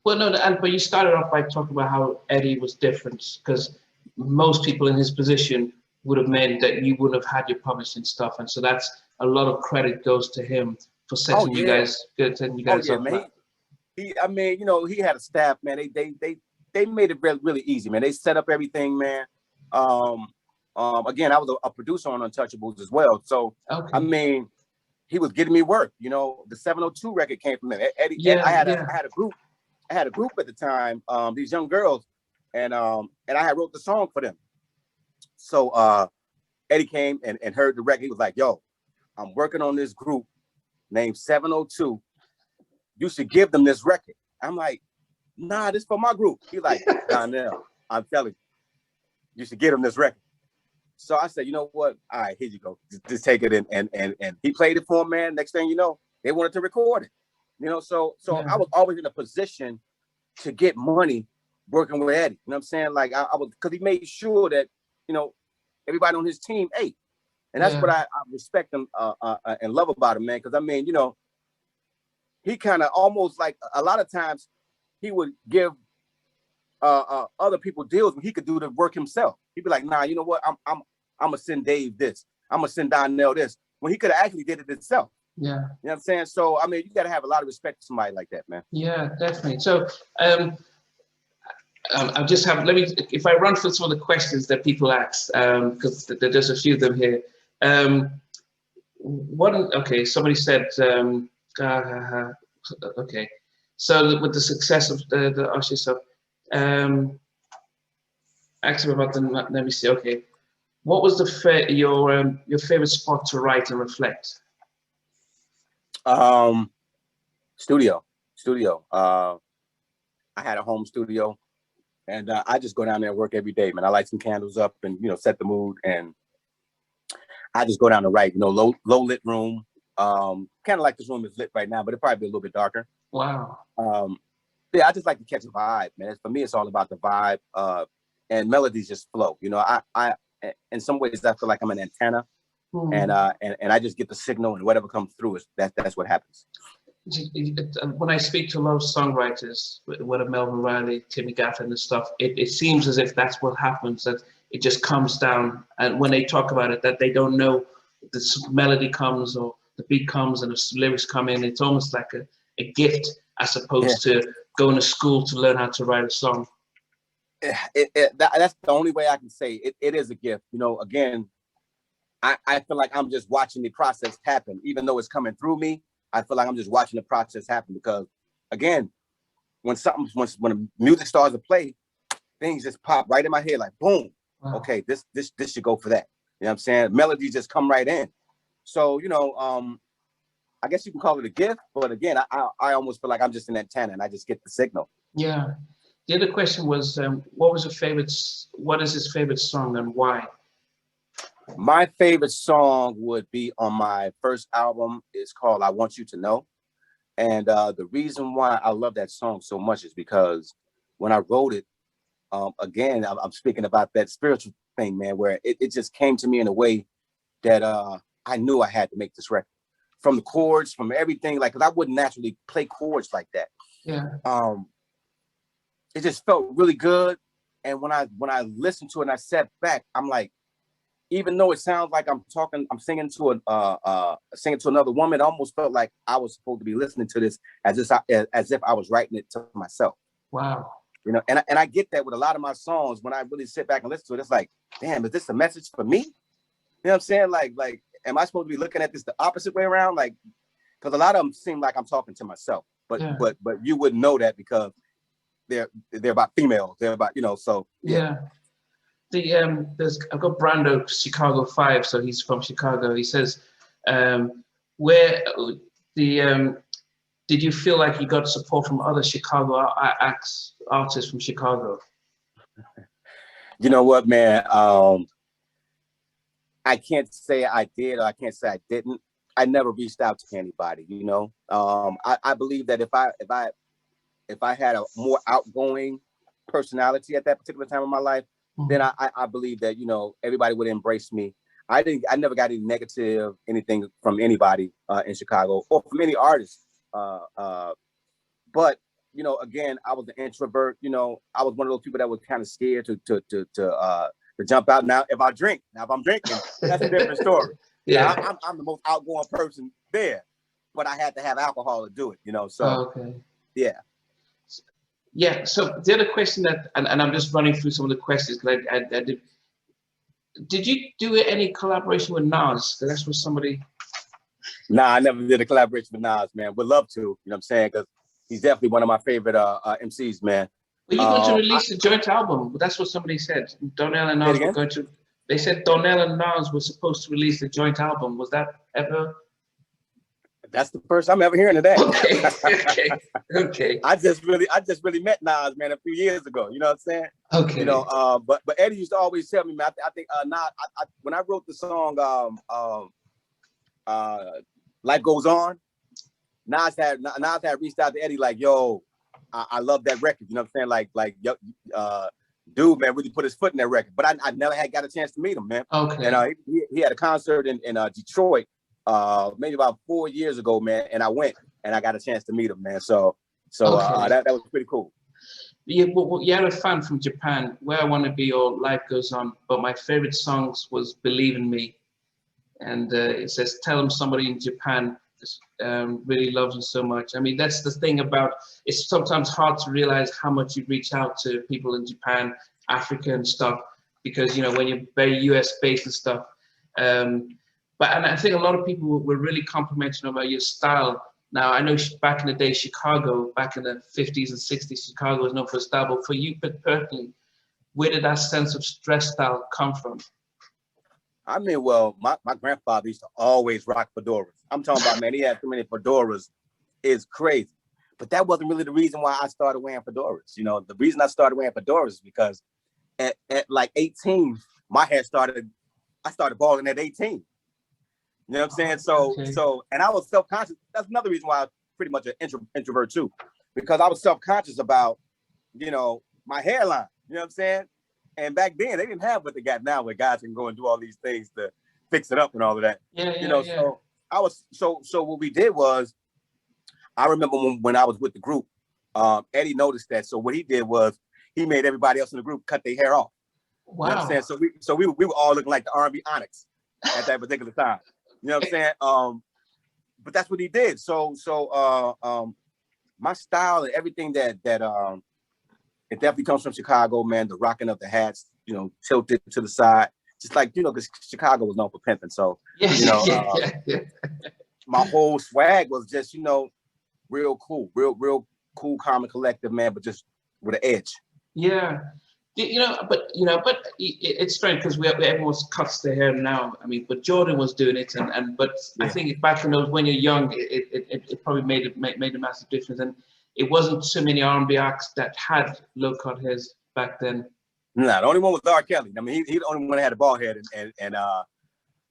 Well, no, but you started off by talking about how Eddie was different, because most people in his position would have meant that you would have had your publishing stuff. And so that's a lot of credit goes to him for setting you guys up. Man. I mean, you know, he had a staff, man. They made it really, really easy, man. They set up everything, man. Again, I was a producer on Untouchables as well. So, I mean, he was getting me work. You know, the 702 record came from him. Eddie, Yeah, I had a group. I had a group at the time, these young girls, and I had wrote the song for them. So Eddie came and heard the record. He was like, "Yo, I'm working on this group named 702. You should give them this record." I'm like, "Nah, this for my group." He's like, "Donell, I'm telling you, you should get them this record." So I said, "You know what? All right, here you go. Just take it." And he played it for him, man. Next thing you know, they wanted to record it. You know, so I was always in a position to get money working with Eddie. You know what I'm saying? Like I was, because he made sure that, you know, everybody on his team ate. And that's what I respect him and love about him, man. Because I mean, you know, he kind of almost like a lot of times he would give other people deals when he could do the work himself. He'd be like, "Nah, you know what? I'm gonna send Dave this. I'm gonna send Donell this." When he could have actually did it himself. Yeah. You know what I'm saying? So I mean, you gotta have a lot of respect for somebody like that, man. Yeah, definitely. So I just have, let me, if I run through some of the questions that people ask, because there's a few of them here. Okay, somebody said, okay, so with the success of the Usher stuff, ask him about the, let me see, okay. What was your favorite spot to write and reflect? Studio. I had a home studio, and I just go down there and work every day, man. I light some candles up and, you know, set the mood, and I just go down to write. You know, low lit room, kind of like this room is lit right now, but it'll probably be a little bit darker. Wow. Yeah, I just like to catch a vibe, man. For me, it's all about the vibe, and melodies just flow. You know, I in some ways I feel like I'm an antenna, and I just get the signal, and whatever comes through is that's what happens. When I speak to a lot of songwriters, whether Melvin Riley, Timmy Gaffin and stuff, it seems as if that's what happens, that it just comes down, and when they talk about it, that they don't know the melody comes or the beat comes and the lyrics come in. It's almost like a gift as opposed to going to school to learn how to write a song. That's the only way I can say it. It is a gift. You know, again, I feel like I'm just watching the process happen, even though it's coming through me. I feel like I'm just watching the process happen because, again, when the music starts to play, things just pop right in my head, like boom. Wow. Okay, this should go for that. You know what I'm saying? Melodies just come right in. So, you know, I guess you can call it a gift, but again, I almost feel like I'm just an antenna and I just get the signal. Yeah. The other question was, what is his favorite song and why? My favorite song would be on my first album. It's called I Want You to Know. And the reason why I love that song so much is because when I wrote it, again, I'm speaking about that spiritual thing, man, where it just came to me in a way that I knew I had to make this record. From the chords, from everything, like, because I wouldn't naturally play chords like that. Yeah. It just felt really good. And when I listened to it and I sat back, I'm like, even though it sounds like I'm singing to another woman, it almost felt like I was supposed to be listening to this as if I was writing it to myself. Wow. You know, and I get that with a lot of my songs. When I really sit back and listen to it, it's like, damn, is this a message for me? You know what I'm saying? Like, am I supposed to be looking at this the opposite way around? Like, because a lot of them seem like I'm talking to myself, but you wouldn't know that because they're about females. They're about, you know, so yeah. I've got Brando Chicago 5, so he's from Chicago. He says, did you feel like you got support from other Chicago artists from Chicago? You know what, man? I can't say I did or I can't say I didn't. I never reached out to anybody, you know. I believe that if I had a more outgoing personality at that particular time of my life, then I believe that, you know, everybody would embrace me. I never got any negative anything from anybody in Chicago or from any artist. But, you know, again, I was an introvert. You know, I was one of those people that was kind of scared to jump out. Now, if I'm drinking, that's a different story. Yeah, now, I'm the most outgoing person there, but I had to have alcohol to do it. You know, so yeah. Yeah, so the other question that, and I'm just running through some of the questions, like I did you do any collaboration with Nas? That's what somebody... Nah, I never did a collaboration with Nas, man. Would love to, you know what I'm saying? Because he's definitely one of my favorite MCs, man. Were you going to release a joint album? That's what somebody said. Donell and Nas were going to. They said Donell and Nas were supposed to release a joint album. Was that ever? That's the first I'm ever hearing of that. Okay. I just really met Nas, man, a few years ago. You know what I'm saying? Okay. You know, but Eddie used to always tell me, man. I think Nas. When I wrote the song, Life Goes On, Nas had reached out to Eddie like, yo, I love that record. You know what I'm saying? Like, dude, man, really put his foot in that record. But I never had got a chance to meet him, man. Okay. And he had a concert in Detroit, maybe about 4 years ago, man. And I went and I got a chance to meet him, man. So that was pretty cool. Yeah, well, you had a fan from Japan, Where I Want to Be or Life Goes On. But my favorite songs was Believe in Me. And it says, tell him somebody in Japan really loves you so much. I mean, that's the thing about, it's sometimes hard to realize how much you reach out to people in Japan, Africa and stuff, because, you know, when you're very US based and stuff. And I think a lot of people were really complimenting about your style. Now, I know back in the day, Chicago, back in the 50s and 60s, Chicago was known for style, but for you personally, where did that sense of stress style come from? I mean, well, my grandfather used to always rock fedoras. I'm talking about, man, he had too many fedoras. It's crazy. But that wasn't really the reason why I started wearing fedoras. You know, the reason I started wearing fedoras is because at like 18, I started balling at 18. You know what I'm saying? So, and I was self-conscious. That's another reason why I was pretty much an introvert too, because I was self-conscious about, you know, my hairline. You know what I'm saying? And back then, they didn't have what they got now, where guys can go and do all these things to fix it up and all of that. So I was so what we did was, I remember when I was with the group, Eddie noticed that. So what he did was he made everybody else in the group cut their hair off. Wow. You know what I'm saying? So we were all looking like the R&B Onyx at that particular time. You know what I'm saying? But that's what he did. So my style and everything that it definitely comes from Chicago, man. The rocking of the hats, you know, tilted to the side, just like, you know, because Chicago was known for pimping. So, you know, my whole swag was just, you know, real cool, real cool, calm and collective, man, but just with an edge. Yeah. But it's strange because everyone cuts their hair now. I mean, but Jordan was doing it, but I think back in those, when you're young, it probably made a massive difference. And it wasn't so many R&B acts that had low-cut hairs back then. No, the only one was R. Kelly. I mean, he the only one that had a bald head, and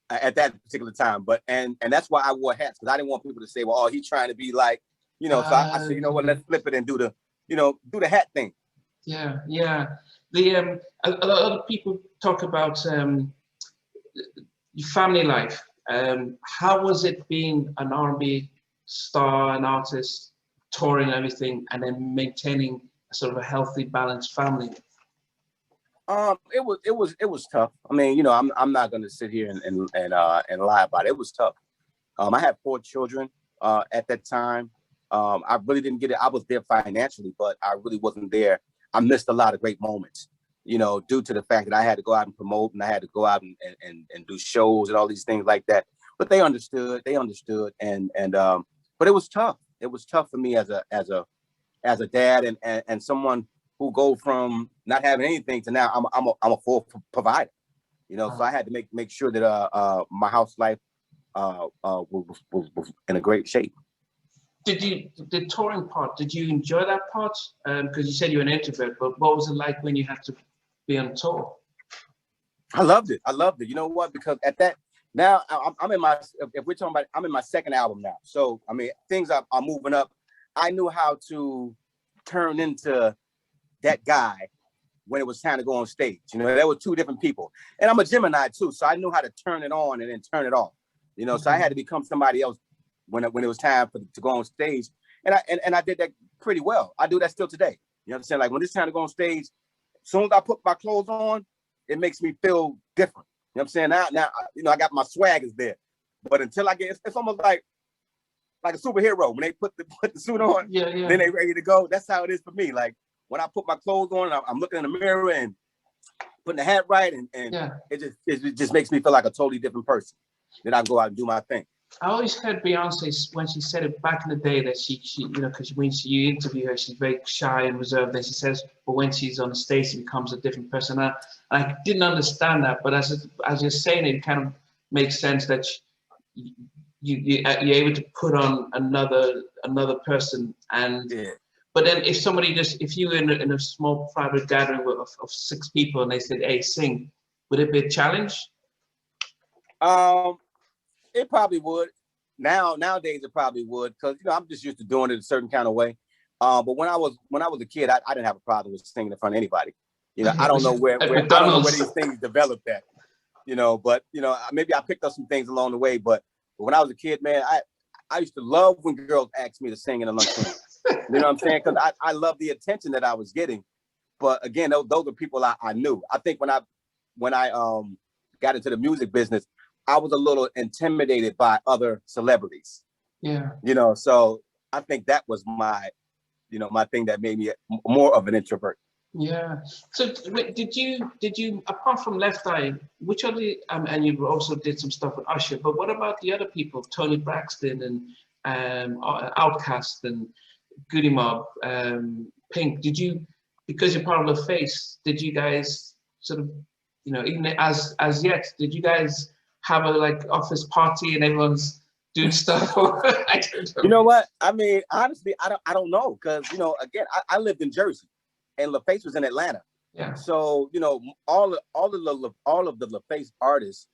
at that particular time. But and that's why I wore hats, because I didn't want people to say, well, oh, he's trying to be like, you know. So I said, you know what, let's flip it and do the hat thing. Yeah. A lot of people talk about your family life. How was it being an R&B star, an artist, touring and everything, and then maintaining sort of a healthy, balanced family? It was tough. I mean, you know, I'm not gonna sit here and lie about it. It was tough. I had 4 children at that time. I really didn't get it. I was there financially, but I really wasn't there. I missed a lot of great moments, you know, due to the fact that I had to go out and promote, and I had to go out and do shows and all these things like that. But they understood, and but it was tough. It was tough for me as a dad and someone who go from not having anything to now I'm a full provider, you know. So I had to make sure that my house life was in a great shape. The touring part, did you enjoy that part? Because you said you're an introvert, but what was it like when you had to be on tour? I loved it. You know what? Because at that, now I'm in my, if we're talking about, I'm in my 2nd album now. So, I mean, things are moving up. I knew how to turn into that guy when it was time to go on stage. You know, there were 2 different people. And I'm a Gemini too, so I knew how to turn it on and then turn it off. You know, so I had to become somebody else when it was time to go on stage. And I did that pretty well. I do that still today. You know what I'm saying? Like, when it's time to go on stage, as soon as I put my clothes on, it makes me feel different. You know what I'm saying? Now, you know, I got my swag is there. But until I get, it's almost like a superhero. When they put the suit on, then they ready to go. That's how it is for me. Like, when I put my clothes on, I'm looking in the mirror and putting the hat right, and it just makes me feel like a totally different person. Then I go out and do my thing. I always heard Beyonce when she said it back in the day that she you know, because when you interview her, she's very shy and reserved. Then she says, but when she's on the stage, she becomes a different person. And I didn't understand that, but as you're saying it, kind of makes sense that you're able to put on another person. And but then if you were in a small private gathering of 6 people and they said, hey, sing, would it be a challenge? It probably would. Nowadays it probably would, because I'm just used to doing it a certain kind of way. But when I was a kid, I didn't have a problem with singing in front of anybody. I don't know where these things developed at. But maybe I picked up some things along the way. But when I was a kid, man, I used to love when girls asked me to sing in a lunchroom. You know what I'm saying? Because I love the attention that I was getting. But again, those are people I knew. I think when I got into the music business, I was a little intimidated by other celebrities. Yeah. So I think that was my thing that made me more of an introvert. Yeah. So did you apart from Left Eye, which other and you also did some stuff with Usher, but what about the other people, Tony Braxton and Outkast and Goody Mob, Pink? Did you, because you're part of LaFace, did you guys sort of, even as yet, did you guys have a office party and everyone's doing stuff? I don't know. You know what? I mean, honestly, I don't know, because again, I lived in Jersey, and LaFace was in Atlanta. Yeah. So all of the LaFace artists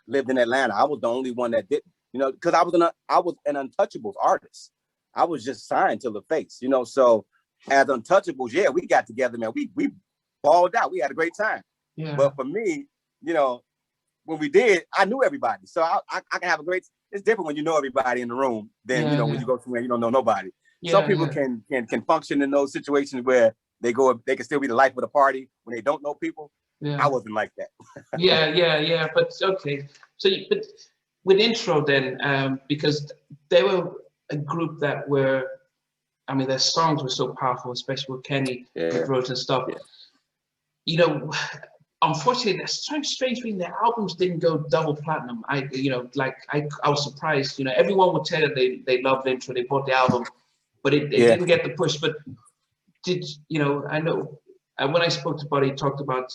lived in Atlanta. I was the only one that didn't. Because I was an Untouchables artist. I was just signed to LaFace. So as Untouchables, yeah, we got together, man. We balled out. We had a great time. Yeah. But for me, when we did, I knew everybody. So I can have a great, it's different when you know everybody in the room than, when you go somewhere you don't know nobody. Yeah, some people can function in those situations where they can still be the life of the party when they don't know people. Yeah. I wasn't like that. yeah. But okay. So, but with Intro then, because they were a ggroup that were, I mean, their songs were so powerful, especially with Kenny wrote and stuff. Yeah. Unfortunately, that's such a strange thing. Their albums didn't go double platinum. I was surprised. Everyone would tell you they loved Intro, they bought the album, but it didn't get the push. But I know when I spoke to Buddy, he talked about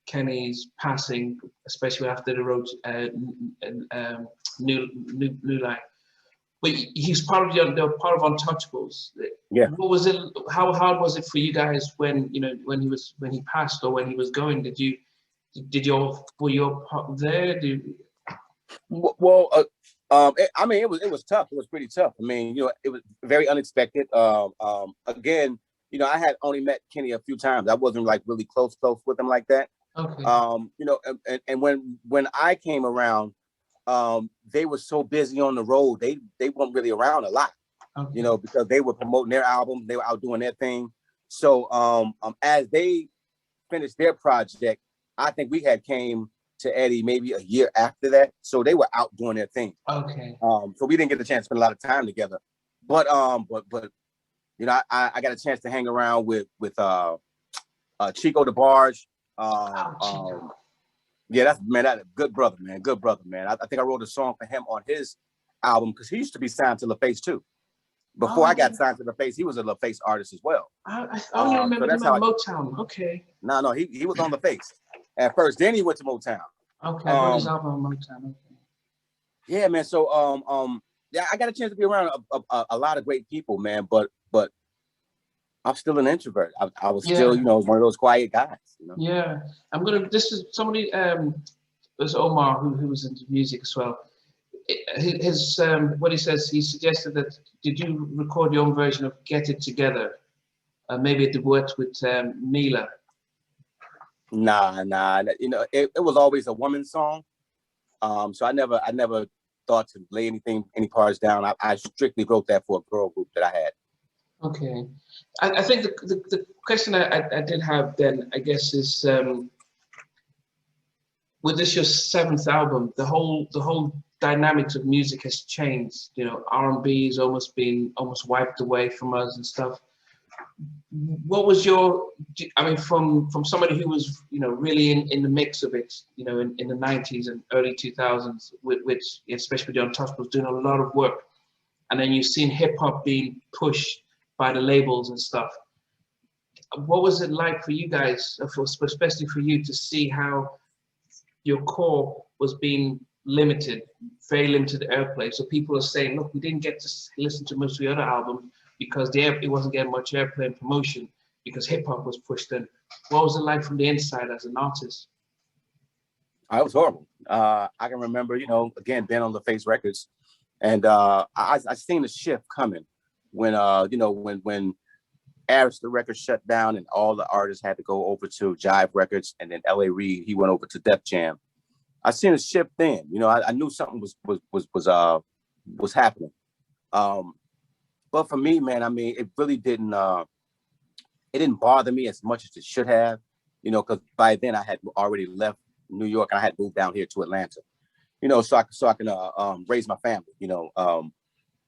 Kenny's passing, especially after the road New Line. But he's part of Untouchables. Yeah. What was it? How hard was it for you guys when he passed or when he was going? Were you all there? Well, I mean, it was tough. It was pretty tough. I mean, it was very unexpected. Again, I had only met Kenny a few times. I wasn't really close with him like that. Okay. And when I came around, they were so busy on the road. They weren't really around a lot, okay. Because they were promoting their album. They were out doing their thing. So as they finished their project, I think we had came to Eddie maybe a year after that. So they were out doing their thing. Okay. So we didn't get the chance to spend a lot of time together. But I got a chance to hang around with Chico DeBarge. Chico. Yeah, that's a good brother, man. Good brother, man. I think I wrote a song for him on his album because he used to be signed to LaFace too. Before I got signed to LaFace, he was a LaFace artist as well. I only remember him at Motown. Okay. No, he was on LaFace at first. Then he went to Motown. Okay, I wrote his album on Motown. Okay. Yeah, man. So yeah, I got a chance to be around a lot of great people, man. But I'm still an introvert. I was still, one of those quiet guys. Yeah, this is somebody. There's Omar who was into music as well. His what he says, he suggested that did you record your own version of "Get It Together"? Maybe a duet with Mila. Nah. It was always a woman's song. So I never thought to lay any parts down. I strictly wrote that for a girl group that I had. Okay, I think the question I did have then, I guess, is with this your 7th album, the whole dynamics of music has changed. R&B has almost been wiped away from us and stuff. what was your, I mean, from somebody who was, you know, really in the mix of it, you know, in the 90s and early 2000s, which especially with the Untouchables doing a lot of work, and then you've seen hip hop being pushed by the labels and stuff. What was it like for you guys, especially for you, to see how your core was being limited, very limited airplay? So people are saying, look, we didn't get to listen to most of the other albums because it wasn't getting much airplay and promotion because hip hop was pushed in. What was it like from the inside as an artist? It was horrible. I can remember, you know, again, being on LaFace Records, and I seen the shift coming when, you know, when Arista Records shut down and all the artists had to go over to Jive Records, and then L.A. Reid, he went over to Def Jam. I seen a shift then. You know, I knew something was happening. But for me, man, I mean, it really didn't bother me as much as it should have, you know, because by then I had already left New York and I had moved down here to Atlanta, you know, so I can raise my family, you know.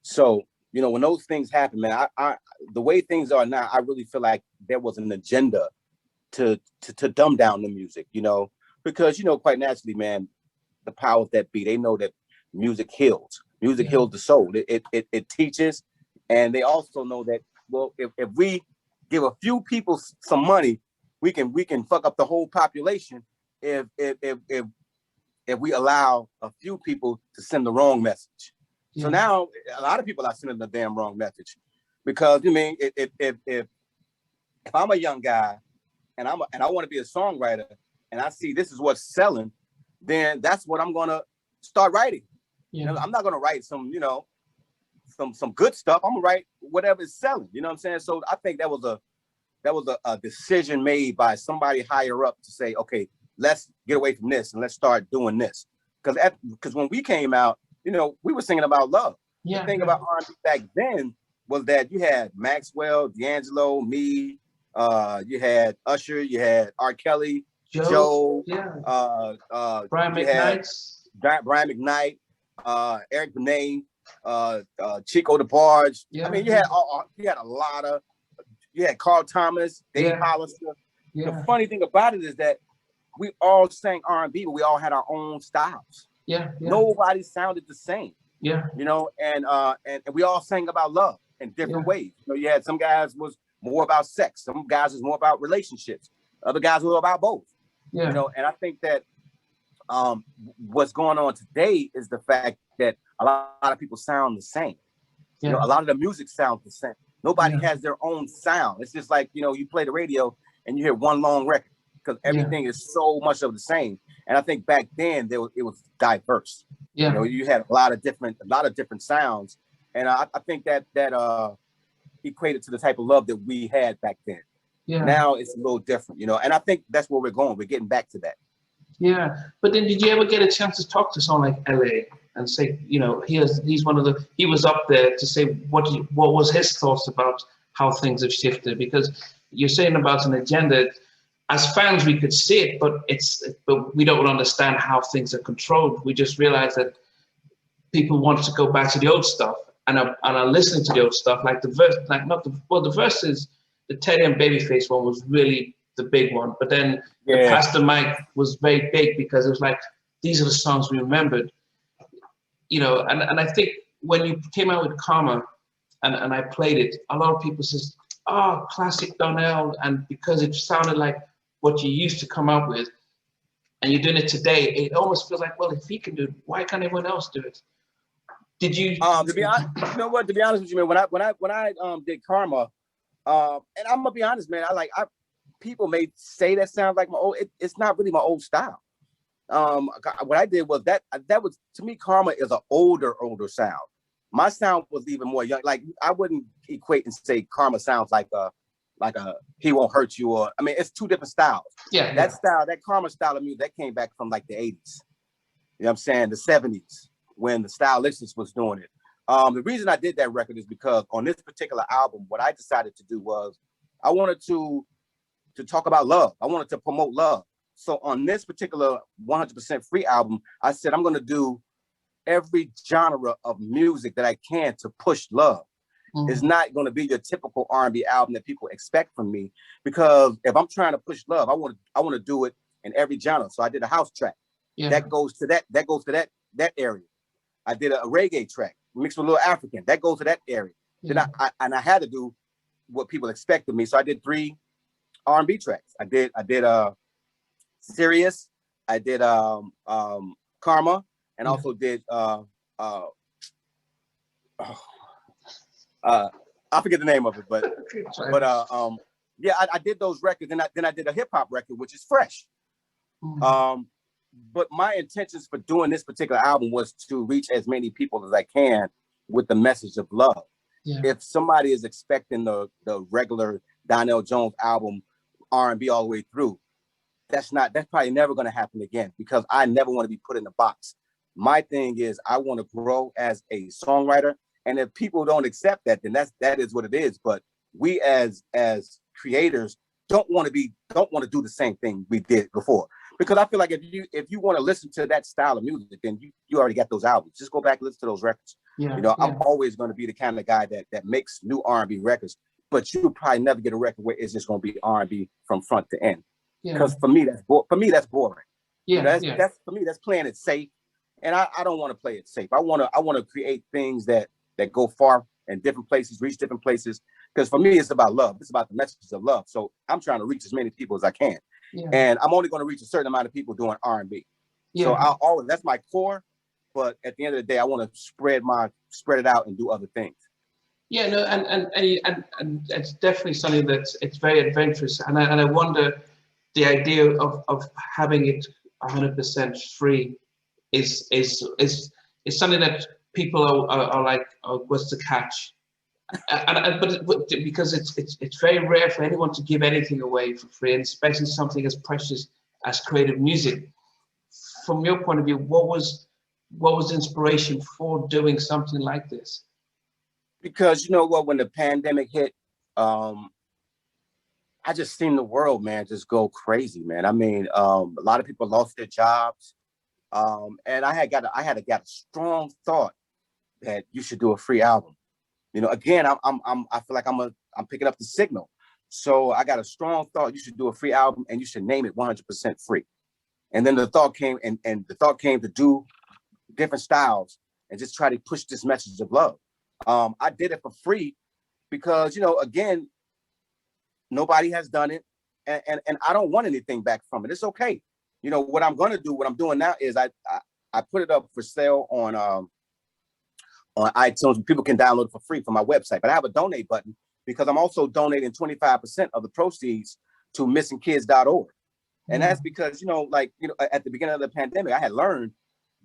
So, you know, when those things happen, man, I the way things are now, I really feel like there was an agenda to dumb down the music, you know, because, you know, quite naturally, man, the powers that be, they know that music heals. Music heals the soul. It teaches. And they also know that, well, if we give a few people some money, we can fuck up the whole population if we allow a few people to send the wrong message. So now a lot of people are sending the damn wrong message, because you mean if I'm a young guy and I want to be a songwriter and I see this is what's selling, then that's what I'm gonna start writing. You know, I'm not gonna write some, you know, some good stuff. I'm gonna write whatever is selling. You know what I'm saying? So I think that was a decision made by somebody higher up to say, okay, let's get away from this and let's start doing this. Because when we came out, you know, we were singing about love. The thing about R&B back then was that you had Maxwell, D'Angelo, me, you had Usher, you had R. Kelly, Joe, Brian McKnight, Eric Benet, Chico DeBarge. I mean, you had a lot of, you had Carl Thomas, Dave Hollister. The funny thing about it is that we all sang R&B, but we all had our own styles. Nobody sounded the same. You know, and we all sang about love in different ways. You know, you had some guys was more about sex, some guys was more about relationships, other guys were about both. You know, and I think that what's going on today is the fact that a lot of people sound the same. You know, a lot of the music sounds the same. Nobody has their own sound. It's just like, you know, you play the radio and you hear one long record because everything is so much of the same. And I think back then it was diverse. You know, you had a lot of different sounds, and I think that equated to the type of love that we had back then. Now it's a little different, you know, and I think that's where we're going. We're getting back to that. But then did you ever get a chance to talk to someone like LA and say, you know, he was up there to say what was his thoughts about how things have shifted? Because you're saying about an agenda. As fans, we could see it, but we don't understand how things are controlled. We just realize that people want to go back to the old stuff and are listening to the old stuff. Like the verses, the Teddy and Babyface one was really the big one. But then the Pastor Mike was very big because it was like, these are the songs we remembered. You know, and I think when you came out with Karma and I played it, a lot of people says, oh, classic Donell, and because it sounded like what you used to come up with, and you're doing it today, it almost feels like, well, if he can do it, why can't everyone else do it? Did you? To be honest, you know what? To be honest with you, man, when I did Karma, and I'm gonna be honest, man, people may say that sounds like my old. It's not really my old style. What I did was that was, to me, Karma is an older sound. My sound was even more young. Like, I wouldn't equate and say Karma sounds like a He Won't Hurt You, or, I mean, it's two different styles. Style, that Karma style of music, that came back from like the 80s. You know what I'm saying? The 70s, when the Stylistics was doing it. The reason I did that record is because on this particular album, what I decided to do was I wanted to talk about love. I wanted to promote love. So on this particular 100% free album, I said, I'm going to do every genre of music that I can to push love. It's not going to be your typical R&B album that people expect from me, because if I'm trying to push love, I want to do it in every genre. So I did a house track that goes to that area. I did a reggae track mixed with a little African that goes to that area. Then I had to do what people expect of me. So I did 3 R&B tracks. I did Serious, I did Karma, and also did I forget the name of it, but I did those records, and then I did a hip hop record, which is Fresh. But my intentions for doing this particular album was to reach as many people as I can with the message of love. If somebody is expecting the regular Donell Jones album R&B all the way through, that's probably never going to happen again, because I never want to be put in a box. My thing is, I want to grow as a songwriter, and if people don't accept that, then that is what it is. But we as creators don't want to do the same thing we did before, because I feel like if you want to listen to that style of music, then you already got those albums. Just go back and listen to those records. I'm always going to be the kind of guy that makes new R&B records, but you'll probably never get a record where it's just going to be R&B from front to end. Because for me that's boring. That's for me, that's playing it safe, and I don't want to play it safe. I want to create things that go far in different places, reach different places. Because for me, it's about love. It's about the messages of love. So I'm trying to reach as many people as I can, and I'm only going to reach a certain amount of people doing R&B. So that's my core. But at the end of the day, I want to spread it out and do other things. Yeah, no, and it's definitely something it's very adventurous, and I wonder, the idea of having it 100% free is something that people are like, what's the catch? But because it's very rare for anyone to give anything away for free, and especially something as precious as creative music. From your point of view, what was the inspiration for doing something like this? Because you know what, when the pandemic hit, I just seen the world, man, just go crazy, man. I mean, a lot of people lost their jobs, and I had got a strong thought that you should do a free album. Again, I feel like I'm picking up the signal. So I got a strong thought: you should do a free album, and you should name it 100% free. And then the thought came, and the thought came to do different styles and just try to push this message of love. I did it for free because, again, nobody has done it, and I don't want anything back from it. It's okay. What I'm doing now is I put it up for sale on iTunes. People can download it for free from my website, but I have a donate button because I'm also donating 25% of the proceeds to missingkids.org. And that's because, at the beginning of the pandemic, I had learned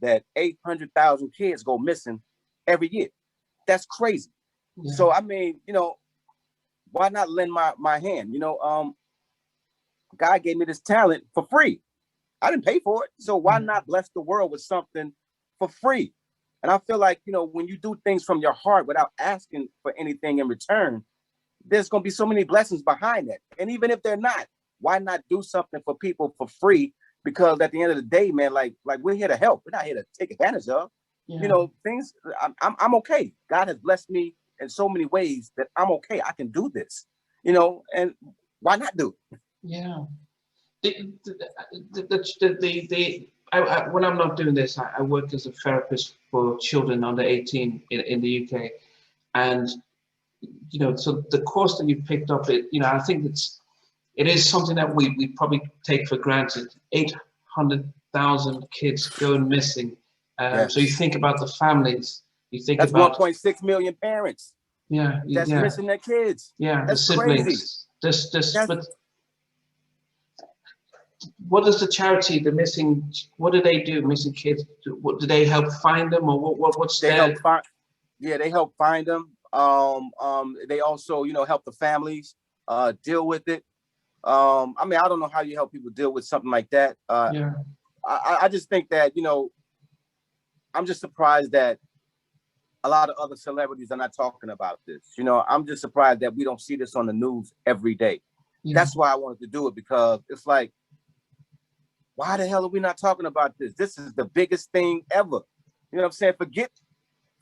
that 800,000 kids go missing every year. That's crazy. Yeah. So, I mean, why not lend my hand? God gave me this talent for free. I didn't pay for it. So why not bless the world with something for free? And I feel like, when you do things from your heart without asking for anything in return, there's going to be so many blessings behind that. And even if they're not, why not do something for people for free? Because at the end of the day, man, like we're here to help. We're not here to take advantage of. Yeah. Things. I'm okay. God has blessed me in so many ways that I'm okay. I can do this. And why not do it? Yeah. When I'm not doing this, I work as a therapist for children under 18 in the UK, and so the course that you picked up, I think it is something that we probably take for granted. 800,000 kids going missing. Yes. So you think about the families. You think that's about 1.6 million parents. Yeah, that's missing their kids. Yeah, that's the siblings. Crazy. But what does the charity, what do they do? Missing kids. What do they help find them, or what's they their... help find? Yeah, they help find them. They also, help the families deal with it. I mean, I don't know how you help people deal with something like that. I just think that, I'm just surprised that a lot of other celebrities are not talking about this. I'm just surprised that we don't see this on the news every day. Yeah. That's why I wanted to do it, because it's like, why the hell are we not talking about this? This is the biggest thing ever. You know what I'm saying? Forget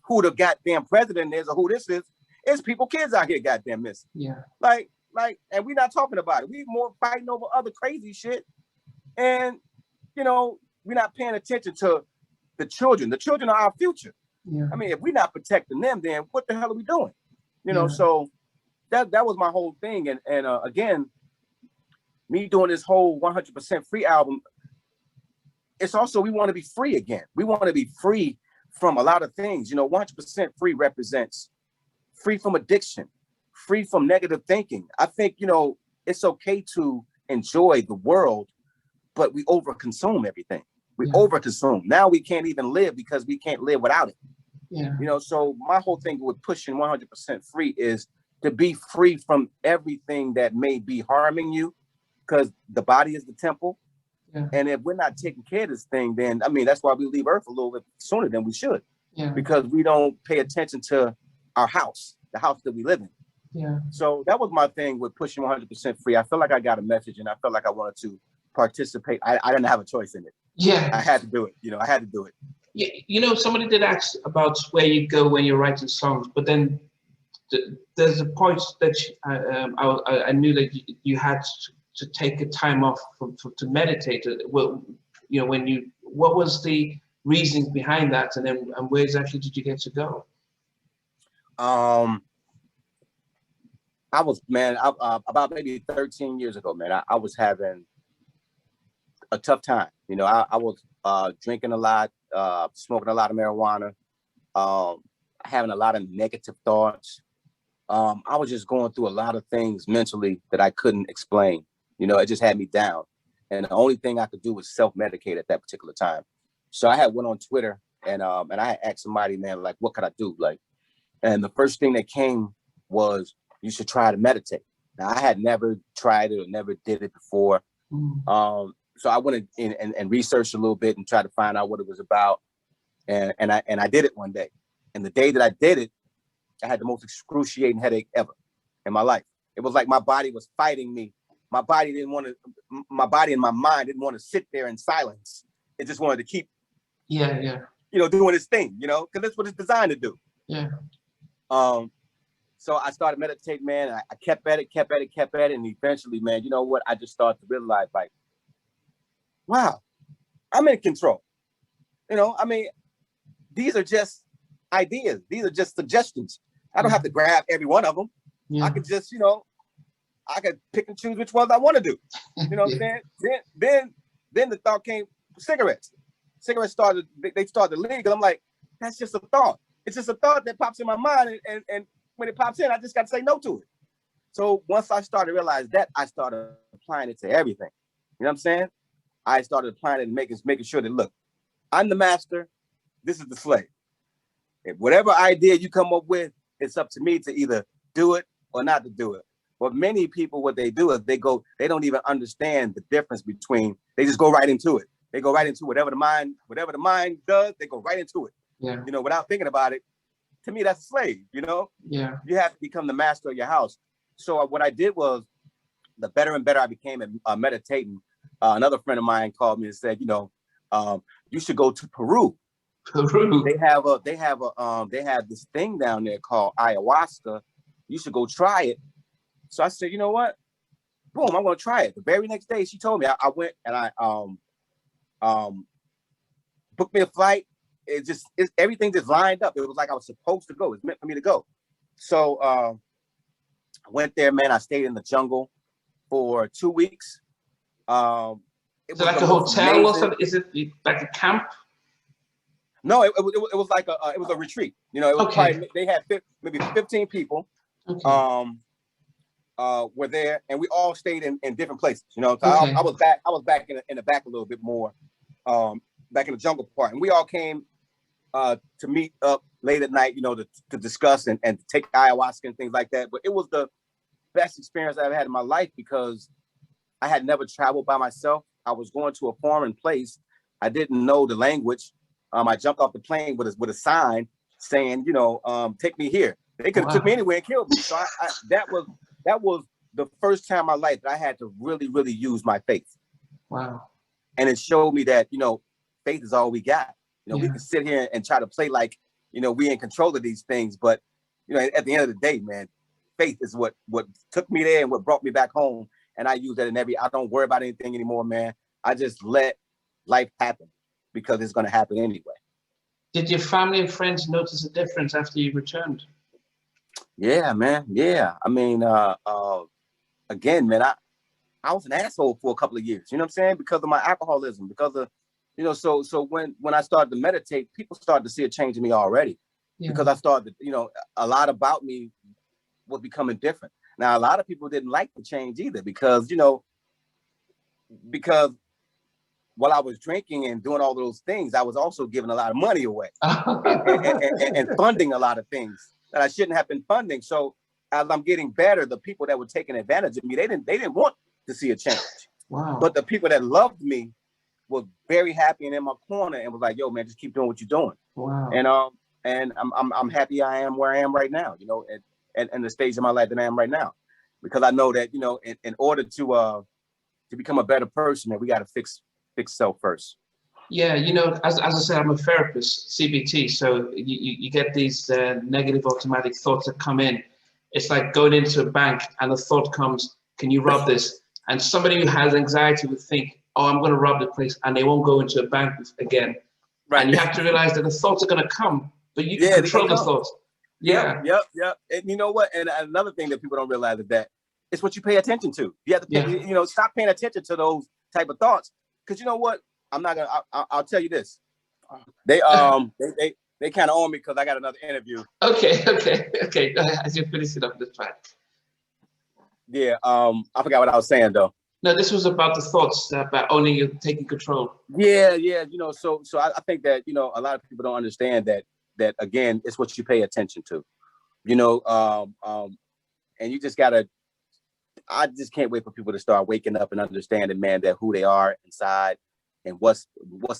who the goddamn president is or who this is. It's people, kids out here, goddamn missing. Yeah. Like, and we're not talking about it. We more fighting over other crazy shit. And, you know, we're not paying attention to the children. The children are our future. Yeah. I mean, if we're not protecting them, then what the hell are we doing? You know, so that was my whole thing. And again, me doing this whole 100% free album, it's also, we want to be free again. We want to be free from a lot of things. You know, 100% free represents free from addiction, free from negative thinking. I think, you know, it's okay to enjoy the world, but we overconsume everything. We overconsume. Now we can't even live because we can't live without it. Yeah. You know, so my whole thing with pushing 100% free is to be free from everything that may be harming you, because the body is the temple. Yeah. And if we're not taking care of this thing, then, I mean, that's why we leave Earth a little bit sooner than we should. Yeah. Because we don't pay attention to our house, the house that we live in. Yeah. So that was my thing with pushing 100% free. I felt like I got a message, and I felt like I wanted to participate. I didn't have a choice in it. Yeah. I had to do it. You know, I had to do it. Yeah. You know, somebody did ask about where you go when you're writing songs, but then there's a point that I knew that you had to take a time off to meditate. Well, you know, what was the reasoning behind that, and where exactly did you get to go? I was, man, about maybe 13 years ago, man, I was having a tough time. You know, I was drinking a lot, smoking a lot of marijuana, having a lot of negative thoughts. I was just going through a lot of things mentally that I couldn't explain. You know, it just had me down. And the only thing I could do was self-medicate at that particular time. So I had went on Twitter and I had asked somebody, man, like, what could I do? Like, and the first thing that came was, you should try to meditate. Now, I had never tried it or never did it before. So I went in and researched a little bit and tried to find out what it was about. And I did it one day. And the day that I did it, I had the most excruciating headache ever in my life. It was like my body was fighting me. My body and my mind didn't want to sit there in silence. It just wanted to keep, you know, doing its thing, you know, because that's what it's designed to do. Yeah. So I started meditating, man. I kept at it. And eventually, man, you know what? I just started to realize, like, wow, I'm in control. You know, I mean, these are just ideas. These are just suggestions. I don't have to grab every one of them. I could just, you know, I could pick and choose which ones I want to do. You know what I'm saying? Then the thought came, cigarettes. Cigarettes started to leak. And I'm like, that's just a thought. It's just a thought that pops in my mind. And when it pops in, I just got to say no to it. So once I started to realize that, I started applying it to everything. You know what I'm saying? I started applying it and making sure that, look, I'm the master. This is the slave. If whatever idea you come up with, it's up to me to either do it or not to do it. But many people, what they do is they don't even understand the difference between, they just go right into it. They go right into whatever the mind does, they go right into it. Yeah. You know, without thinking about it. To me, that's a slave, you know? Yeah. You have to become the master of your house. So what I did was, the better and better I became at meditating, another friend of mine called me and said, you know, you should go to Peru. Peru. They have this thing down there called ayahuasca. You should go try it. So I said, you know what? Boom, I'm gonna try it. The very next day, she told me. I went and I booked me a flight. Everything just lined up. It was like I was supposed to go. It's meant for me to go. So I went there, man. I stayed in the jungle for 2 weeks. Is it like a hotel or something? Is it like a camp? No, it was like it was a retreat. You know, it was probably, they had maybe 15 people. Okay. Were there, and we all stayed in different places. You know, so I was back in the back a little bit more, back in the jungle part, and we all came to meet up late at night. You know, to discuss and to take ayahuasca and things like that. But it was the best experience I ever had in my life because I had never traveled by myself. I was going to a foreign place. I didn't know the language. I jumped off the plane with a sign saying, you know, take me here. They could have took me anywhere and killed me. So that was the first time in my life that I had to really, really use my faith. Wow. And it showed me that, you know, faith is all we got. You know, we can sit here and try to play like, you know, we in control of these things, but you know, at the end of the day, man, faith is what took me there and what brought me back home. And I use that in I don't worry about anything anymore, man. I just let life happen because it's going to happen anyway. Did your family and friends notice a difference after you returned? Yeah, man. Yeah. I mean, again, man, I was an asshole for a couple of years, you know what I'm saying? Because of my alcoholism, because of, you know, so when I started to meditate, people started to see a change in me already. Yeah. Because I started, you know, a lot about me was becoming different. Now, a lot of people didn't like the change either because, you know, because while I was drinking and doing all those things, I was also giving a lot of money away and funding a lot of things that I shouldn't have been funding. So as I'm getting better, the people that were taking advantage of me, they didn't want to see a change. Wow. But the people that loved me were very happy and in my corner and was like, yo, man, just keep doing what you're doing. Wow. And I'm happy I am where I am right now, you know, and the stage of my life that I am right now. Because I know that, you know, in order to become a better person, that we got to fix self first. Yeah, you know, as I said, I'm a therapist, CBT, so you get these negative automatic thoughts that come in. It's like going into a bank and the thought comes, can you rob this? And somebody who has anxiety would think, oh, I'm going to rob the place, and they won't go into a bank again. Right. And you have to realize that the thoughts are going to come, but you can control the thoughts. Yeah. Yep. And you know what? And another thing that people don't realize is that it's what you pay attention to. You have to pay, you know, stop paying attention to those type of thoughts. Because you know what? I'm not gonna. I'll tell you this. They kind of own me because I got another interview. Okay. As you finish it up, that's fine. Yeah. I forgot what I was saying though. No, this was about the thoughts, about owning and taking control. Yeah. You know, so I think that, you know, a lot of people don't understand that again, it's what you pay attention to. You know, and you just gotta. I just can't wait for people to start waking up and understanding, man, that who they are inside and what's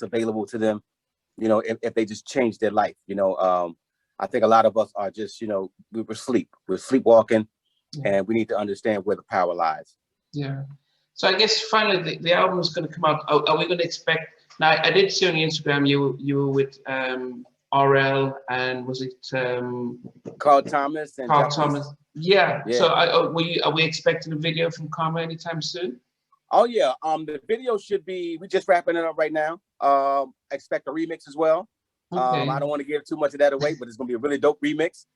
available to them, you know, if they just change their life. You know, I think a lot of us are just, you know, we're sleepwalking, and we need to understand where the power lies. Yeah. So I guess finally the album is going to come out. Are we going to expect? Now I did see on your Instagram you were with RL and was it Carl Thomas and Carl Thomas? Yeah. So are we expecting a video from Karma anytime soon? Oh yeah. The video should be. We're just wrapping it up right now. Expect a remix as well. Okay. I don't want to give too much of that away, but it's gonna be a really dope remix.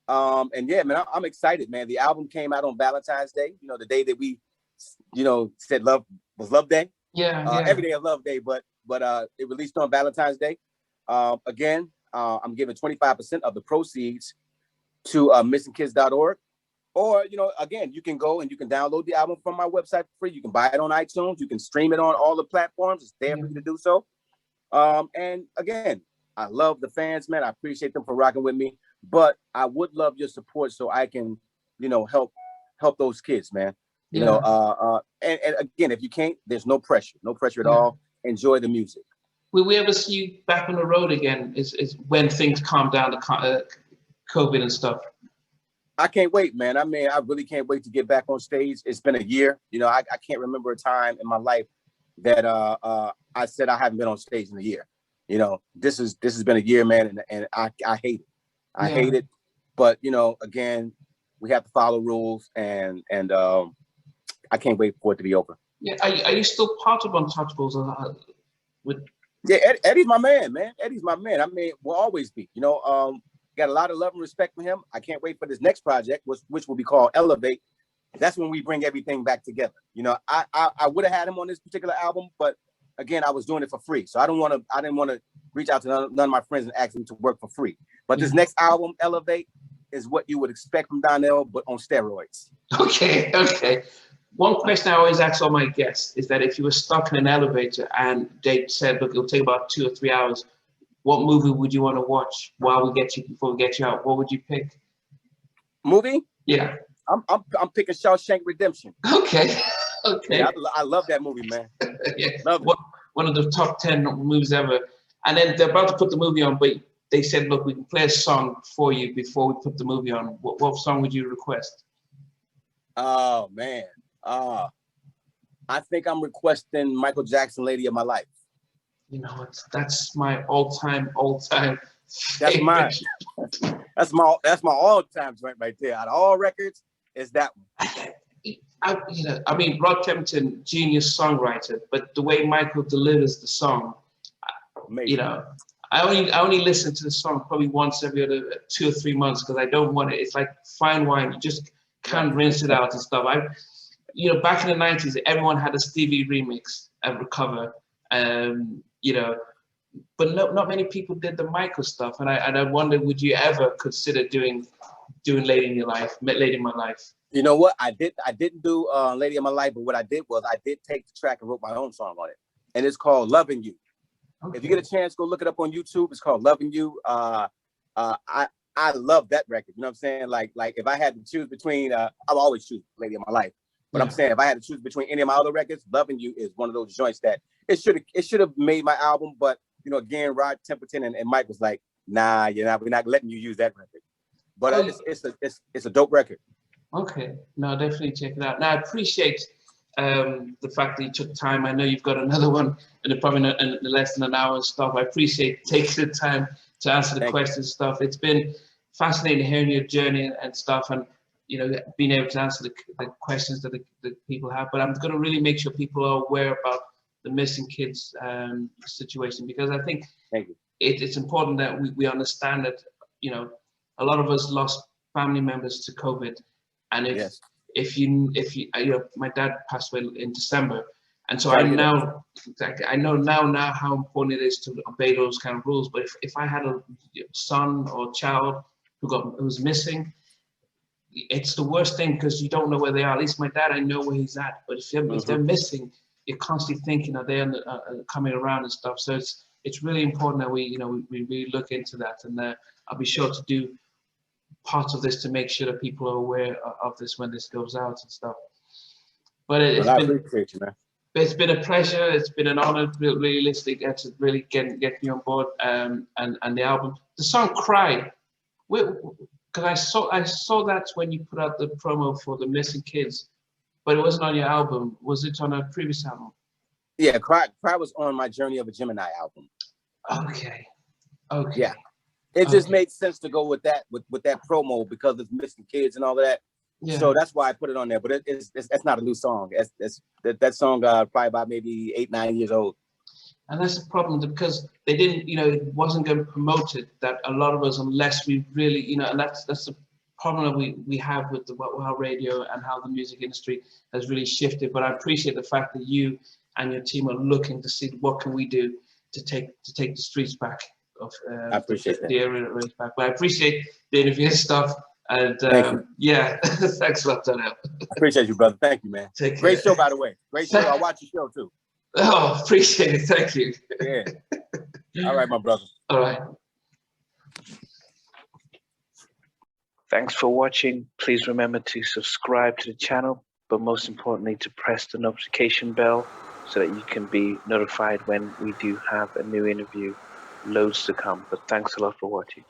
And yeah, man, I'm excited, man. The album came out on Valentine's Day. You know, the day that we, you know, said love was Love Day. Yeah. Every day is Love Day, but it released on Valentine's Day. Again, I'm giving 25% of the proceeds to missingkids.org. Or, you know, again, you can go and you can download the album from my website for free. You can buy it on iTunes. You can stream it on all the platforms. It's there for you to do so. And again, I love the fans, man. I appreciate them for rocking with me. But I would love your support so I can, you know, help those kids, man. You know, and again, if you can't, there's no pressure at all. Enjoy the music. Will we ever see you back on the road again? Is when things calm down, the COVID and stuff? I can't wait, man. I mean, I really can't wait to get back on stage. It's been a year. You know, I can't remember a time in my life that I said I haven't been on stage in a year. You know, this has been a year, man, and I hate it. I hate it. But, you know, again, we have to follow rules, and I can't wait for it to be over. Yeah, are you still part of Untouchables? Eddie's my man, man. Eddie's my man. I mean, we'll always be. You know, got a lot of love and respect for him. I can't wait for this next project, which will be called Elevate. That's when we bring everything back together. You know, I would have had him on this particular album, but again, I was doing it for free. So I didn't want to reach out to none of my friends and ask them to work for free. But this next album, Elevate, is what you would expect from Donell, but on steroids. Okay. One question I always ask all my guests is that if you were stuck in an elevator and they said, look, it'll take about 2 or 3 hours, what movie would you want to watch before we get you out? What would you pick? Movie? Yeah. I'm picking Shawshank Redemption. Okay. Yeah, I love that movie, man. Love it. One of the top 10 movies ever. And then they're about to put the movie on, but they said, look, we can play a song for you before we put the movie on. What song would you request? Oh, man. I think I'm requesting Michael Jackson, Lady of My Life. You know, that's my all-time That's mine. That's my all-time joint right there. Out of all records, is that one. I mean, Rod Temperton, genius songwriter, but the way Michael delivers the song, Amazing. you know, I only listen to the song probably once every other 2 or 3 months because I don't want it. It's like fine wine; you just can't rinse it out and stuff. Back in the 90s, everyone had a Stevie remix and recover, but not many people did the Michael stuff. And I wonder, would you ever consider doing Lady in My Life? You know what? I didn't do Lady in My Life, but what I did was I did take the track and wrote my own song on it, and it's called Loving You. Okay. If you get a chance, go look it up on YouTube. It's called Loving You. I love that record. You know what I'm saying? Like if I had to choose between, I'll always choose Lady in My Life. But I'm saying if I had to choose between any of my other records, Loving You is one of those joints that it should have made my album. But again, Rod Temperton and Mike was like, nah, we're not letting you use that record. But it's a dope record. Okay, no, definitely check it out. Now I appreciate the fact that you took time. I know you've got another one and probably in less than an hour and stuff. I appreciate taking the time to answer the questions and stuff. It's been fascinating hearing your journey and stuff, and being able to answer the questions that the people have. But I'm going to really make sure people are aware about the missing kids situation, because I think it's important that we understand that a lot of us lost family members to COVID, and if you my dad passed away in December, and so I know now how important it is to obey those kind of rules. But if I had a son or child who was missing, it's the worst thing because you don't know where they are. At least my dad, I know where he's at. But if they're missing, you're constantly thinking, are they coming around and stuff? So it's really important that we really look into that, and I'll be sure to do parts of this to make sure that people are aware of this when this goes out and stuff. But I appreciate you, man. It's been a pleasure. It's been an honor, really listening to really get me on board, and the album, the song "Cry." Because I saw that when you put out the promo for the missing kids, but it wasn't on your album. Was it on a previous album? Yeah, Cry was on my Journey of a Gemini album. Okay. Yeah, it just made sense to go with that promo because it's missing kids and all of that. Yeah. So that's why I put it on there. But that's not a new song. That song probably about maybe 8-9 years old. And that's the problem, because they didn't, it wasn't going to promote it, that a lot of us, unless we really, and that's the problem that we have with how radio and how the music industry has really shifted. But I appreciate the fact that you and your team are looking to see what can we do to take the streets back of I appreciate the area race back. But I appreciate the interview and stuff. And thanks a lot, Donell. I appreciate you, brother. Thank you, man. Great show, by the way. Great show. I'll watch your show too. Oh, appreciate it. Thank you. Yeah. All right, my brother. All right. Thanks for watching. Please remember to subscribe to the channel, but most importantly, to press the notification bell so that you can be notified when we do have a new interview. Loads to come. But thanks a lot for watching.